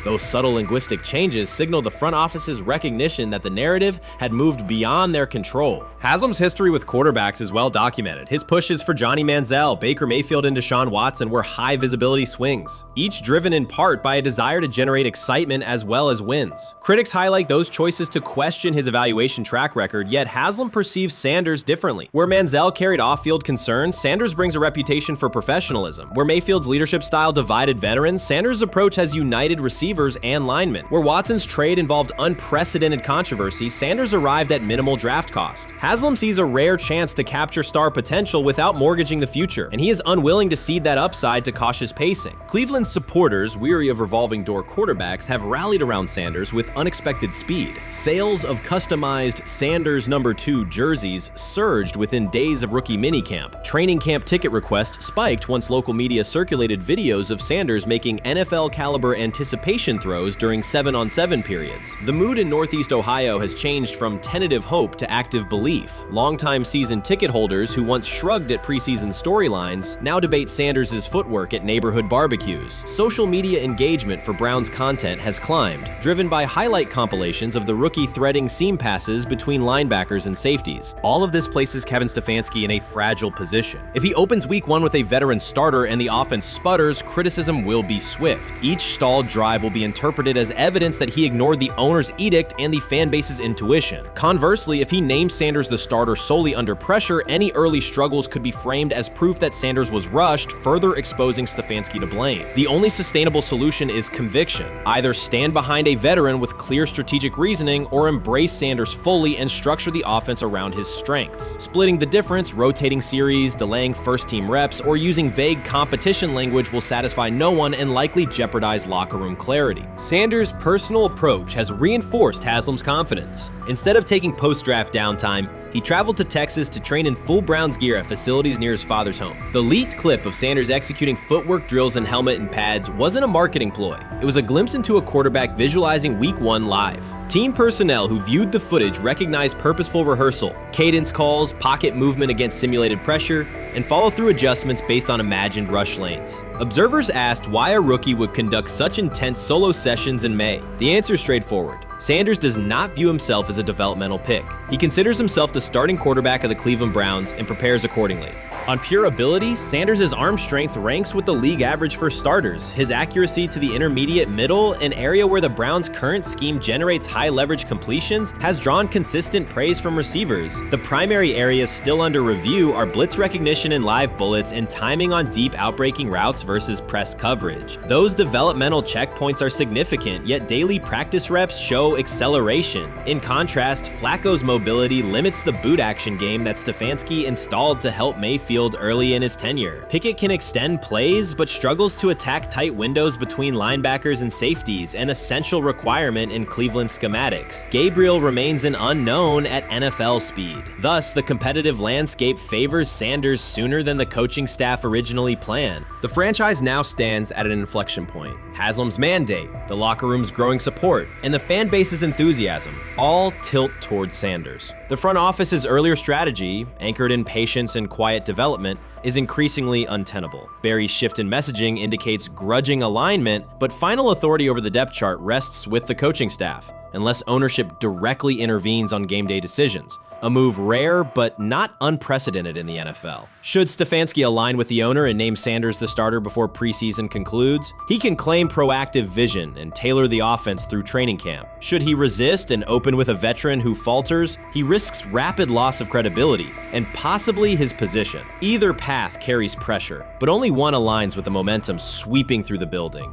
Speaker 3: Those subtle linguistic changes signal the front office's recognition that the narrative had moved beyond their control. Haslam's history with quarterbacks is well documented. His pushes for Johnny Manziel, Baker Mayfield, and Deshaun Watson were high-visibility swings, each driven in part by a desire to generate excitement as well as wins. Critics highlight those choices to question his evaluation track record, yet Haslam perceives Sanders differently. Where Manziel carried off-field concerns, Sanders brings a reputation for professionalism. Where Mayfield's leadership style divided veterans, Sanders' approach has united receivers and linemen. Where Watson's trade involved unprecedented controversy, Sanders arrived at minimal draft cost. Haslam sees a rare chance to capture star potential without mortgaging the future, and he is unwilling to cede that upside to cautious pacing. Cleveland supporters, weary of revolving door quarterbacks, have rallied around Sanders with unexpected speed. Sales of customized Sanders number 2 jerseys surged within days of rookie minicamp. Training camp ticket requests spiked once local media circulated videos of Sanders making NFL-caliber anticipation throws during 7-on-7 periods. The mood in Northeast Ohio has changed from tentative hope to active belief. Longtime season ticket holders who once shrugged at preseason storylines now debate Sanders' footwork at neighborhood barbecues. Social media engagement for Browns content has climbed, driven by highlight compilations of the rookie threading seam passes between linebackers and safeties. All of this places Kevin Stefanski in a fragile position. If he opens week 1 with a veteran starter and the offense sputters, criticism will be swift. Each stalled drive drive will be interpreted as evidence that he ignored the owner's edict and the fan base's intuition. Conversely, if he names Sanders the starter solely under pressure, any early struggles could be framed as proof that Sanders was rushed, further exposing Stefanski to blame. The only sustainable solution is conviction. Either stand behind a veteran with clear strategic reasoning or embrace Sanders fully and structure the offense around his strengths. Splitting the difference, rotating series, delaying first-team reps, or using vague competition language will satisfy no one and likely jeopardize locker room clarity. Sanders' personal approach has reinforced Haslam's confidence. Instead of taking post-draft downtime, he traveled to Texas to train in full Browns gear at facilities near his father's home. The leaked clip of Sanders executing footwork drills in helmet and pads wasn't a marketing ploy. It was a glimpse into a quarterback visualizing Week 1 live. Team personnel who viewed the footage recognized purposeful rehearsal, cadence calls, pocket movement against simulated pressure, and follow-through adjustments based on imagined rush lanes. Observers asked why a rookie would conduct such intense solo sessions in May. The answer is straightforward. Sanders does not view himself as a developmental pick. He considers himself the starting quarterback of the Cleveland Browns and prepares accordingly. On pure ability, Sanders' arm strength ranks with the league average for starters. His accuracy to the intermediate middle, an area where the Browns' current scheme generates high-leverage completions, has drawn consistent praise from receivers. The primary areas still under review are blitz recognition and live bullets and timing on deep outbreaking routes versus press coverage. Those developmental checkpoints are significant, yet daily practice reps show acceleration. In contrast, Flacco's mobility limits the boot action game that Stefanski installed to help Mayfield early in his tenure. Pickett can extend plays, but struggles to attack tight windows between linebackers and safeties, an essential requirement in Cleveland schematics. Gabriel remains an unknown at NFL speed. Thus, the competitive landscape favors Sanders sooner than the coaching staff originally planned. The franchise now stands at an inflection point. Haslam's mandate, the locker room's growing support, and the fan base's enthusiasm all tilt towards Sanders. The front office's earlier strategy, anchored in patience and quiet development, is increasingly untenable. Barry's shift in messaging indicates grudging alignment, but final authority over the depth chart rests with the coaching staff, unless ownership directly intervenes on game day decisions. A move rare but not unprecedented in the NFL. Should Stefanski align with the owner and name Sanders the starter before preseason concludes, he can claim proactive vision and tailor the offense through training camp. Should he resist and open with a veteran who falters, he risks rapid loss of credibility and possibly his position. Either path carries pressure, but only one aligns with the momentum sweeping through the building.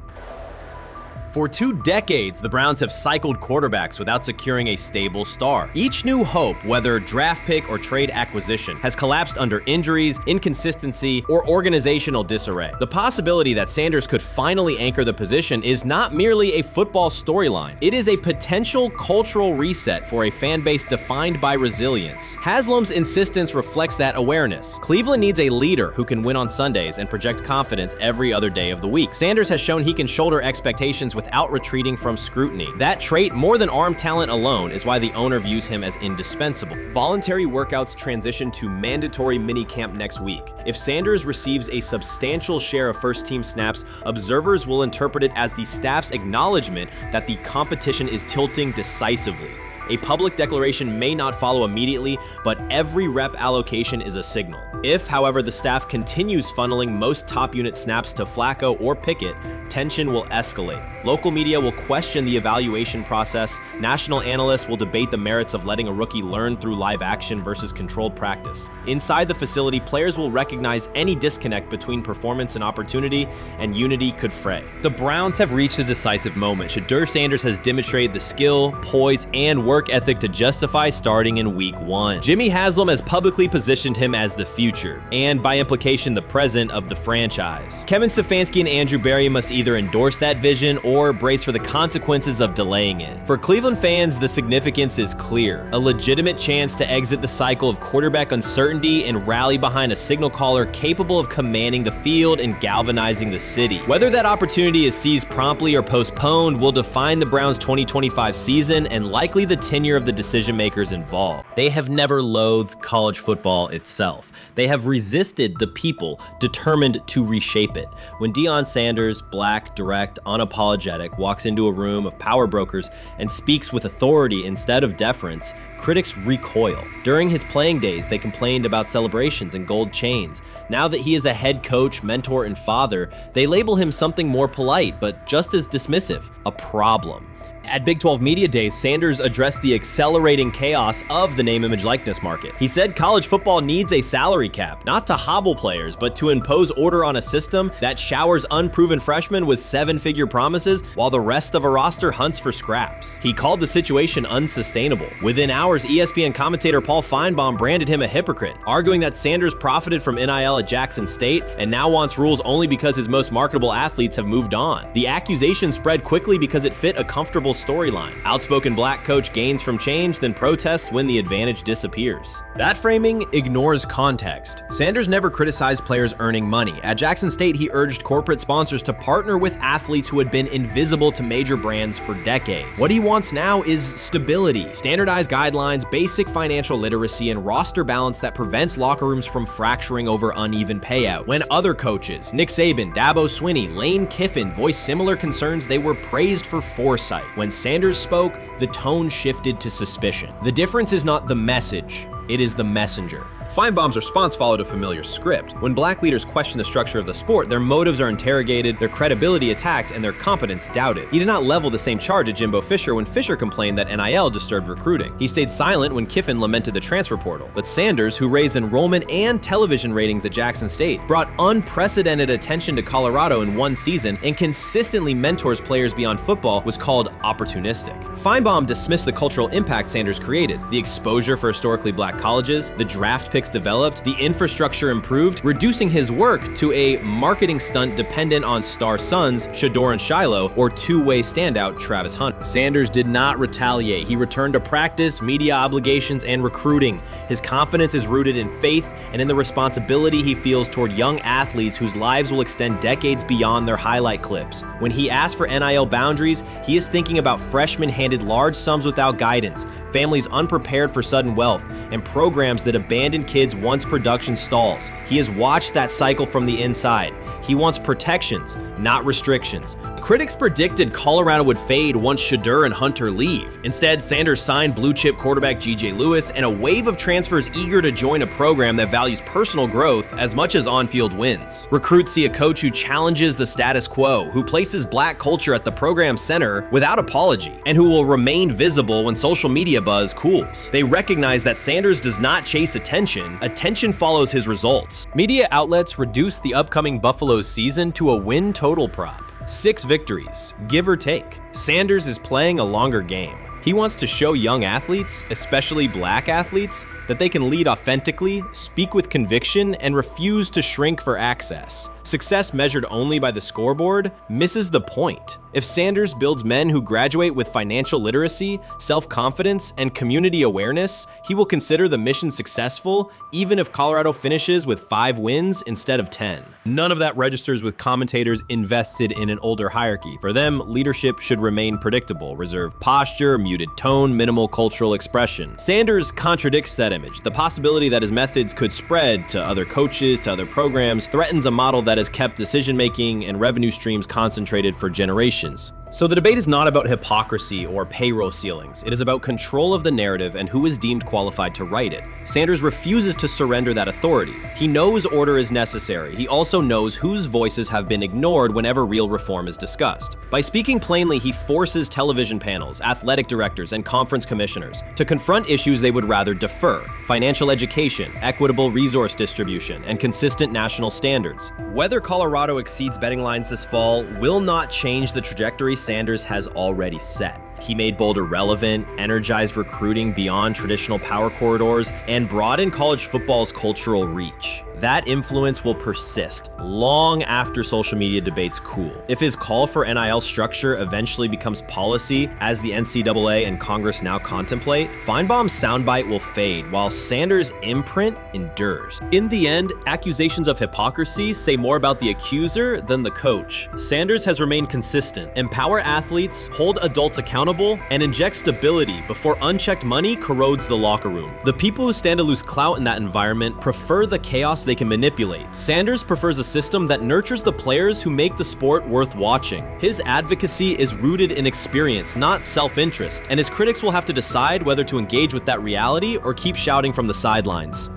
Speaker 3: For 2 decades, the Browns have cycled quarterbacks without securing a stable star. Each new hope, whether draft pick or trade acquisition, has collapsed under injuries, inconsistency, or organizational disarray. The possibility that Sanders could finally anchor the position is not merely a football storyline. It is a potential cultural reset for a fan base defined by resilience. Haslam's insistence reflects that awareness. Cleveland needs a leader who can win on Sundays and project confidence every other day of the week. Sanders has shown he can shoulder expectations without retreating from scrutiny. That trait, more than arm talent alone, is why the owner views him as indispensable. Voluntary workouts transition to mandatory minicamp next week. If Sanders receives a substantial share of first-team snaps, observers will interpret it as the staff's acknowledgement that the competition is tilting decisively. A public declaration may not follow immediately, but every rep allocation is a signal. If, however, the staff continues funneling most top unit snaps to Flacco or Pickett, tension will escalate. Local media will question the evaluation process. National analysts will debate the merits of letting a rookie learn through live action versus controlled practice. Inside the facility, players will recognize any disconnect between performance and opportunity, and unity could fray. The Browns have reached a decisive moment. Shedeur Sanders has demonstrated the skill, poise, and work ethic to justify starting in Week 1. Jimmy Haslam has publicly positioned him as the future, and by implication the present of the franchise. Kevin Stefanski and Andrew Barry must either endorse that vision or brace for the consequences of delaying it. For Cleveland fans, the significance is clear. A legitimate chance to exit the cycle of quarterback uncertainty and rally behind a signal caller capable of commanding the field and galvanizing the city. Whether that opportunity is seized promptly or postponed will define the Browns' 2025 season and likely the tenure of the decision makers involved. They have never loathed college football itself. They have resisted the people determined to reshape it. When Deion Sanders, black, direct, unapologetic, walks into a room of power brokers and speaks with authority instead of deference, critics recoil. During his playing days, they complained about celebrations and gold chains. Now that he is a head coach, mentor, and father, they label him something more polite, but just as dismissive, a problem. At Big 12 Media Days, Sanders addressed the accelerating chaos of the name, image, likeness market. He said college football needs a salary cap, not to hobble players, but to impose order on a system that showers unproven freshmen with seven-figure promises while the rest of a roster hunts for scraps. He called the situation unsustainable. Within hours, ESPN commentator Paul Feinbaum branded him a hypocrite, arguing that Sanders profited from NIL at Jackson State and now wants rules only because his most marketable athletes have moved on. The accusation spread quickly because it fit a comfortable storyline. Outspoken black coach gains from change, then protests when the advantage disappears. That framing ignores context. Sanders never criticized players earning money. At Jackson State, he urged corporate sponsors to partner with athletes who had been invisible to major brands for decades. What he wants now is stability, standardized guidelines, basic financial literacy, and roster balance that prevents locker rooms from fracturing over uneven payouts. When other coaches, Nick Saban, Dabo Swinney, Lane Kiffin, voiced similar concerns, they were praised for foresight. When Sanders spoke, the tone shifted to suspicion. The difference is not the message, it is the messenger. Feinbaum's response followed a familiar script. When black leaders question the structure of the sport, their motives are interrogated, their credibility attacked, and their competence doubted. He did not level the same charge at Jimbo Fisher when Fisher complained that NIL disturbed recruiting. He stayed silent when Kiffin lamented the transfer portal. But Sanders, who raised enrollment and television ratings at Jackson State, brought unprecedented attention to Colorado in one season and consistently mentors players beyond football, was called opportunistic. Feinbaum dismissed the cultural impact Sanders created, the exposure for historically black colleges, the draft picks developed, the infrastructure improved, reducing his work to a marketing stunt dependent on star sons Shedeur and Shiloh or two-way standout Travis Hunt. Sanders did not retaliate. He returned to practice, media obligations, and recruiting. His confidence is rooted in faith and in the responsibility he feels toward young athletes whose lives will extend decades beyond their highlight clips. When he asks for NIL boundaries, he is thinking about freshmen handed large sums without guidance, families unprepared for sudden wealth, and programs that abandon kids once production stalls. He has watched that cycle from the inside. He wants protections, not restrictions. Critics predicted Colorado would fade once Shedeur and Hunter leave. Instead, Sanders signed blue-chip quarterback G.J. Lewis and a wave of transfers eager to join a program that values personal growth as much as on-field wins. Recruits see a coach who challenges the status quo, who places black culture at the program's center without apology, and who will remain visible when social media buzz cools. They recognize that Sanders does not chase attention. Attention follows his results. Media outlets reduced the upcoming Buffalo season to a win total prop. 6 victories, give or take. Sanders is playing a longer game. He wants to show young athletes, especially black athletes, that they can lead authentically, speak with conviction, and refuse to shrink for access. Success measured only by the scoreboard misses the point. If Sanders builds men who graduate with financial literacy, self-confidence, and community awareness, he will consider the mission successful, even if Colorado finishes with 5 wins instead of 10. None of that registers with commentators invested in an older hierarchy. For them, leadership should remain predictable, reserved posture, muted tone, minimal cultural expression. Sanders contradicts that image. The possibility that his methods could spread to other coaches, to other programs, threatens a model that has kept decision-making and revenue streams concentrated for generations. So the debate is not about hypocrisy or payroll ceilings. It is about control of the narrative and who is deemed qualified to write it. Sanders refuses to surrender that authority. He knows order is necessary. He also knows whose voices have been ignored whenever real reform is discussed. By speaking plainly, he forces television panels, athletic directors, and conference commissioners to confront issues they would rather defer: financial education, equitable resource distribution, and consistent national standards. Whether Colorado exceeds betting lines this fall will not change the trajectory Sanders has already set. He made Boulder relevant, energized recruiting beyond traditional power corridors, and broadened college football's cultural reach. that influence will persist long after social media debates cool. If his call for NIL structure eventually becomes policy, as the NCAA and Congress now contemplate, Feinbaum's soundbite will fade while Sanders' imprint endures. In the end, accusations of hypocrisy say more about the accuser than the coach. Sanders has remained consistent, empower athletes, hold adults accountable, and inject stability before unchecked money corrodes the locker room. The people who stand to lose clout in that environment prefer the chaos they can manipulate. Sanders prefers a system that nurtures the players who make the sport worth watching. His advocacy is rooted in experience, not self-interest, and his critics will have to decide whether to engage with that reality or keep shouting from the sidelines.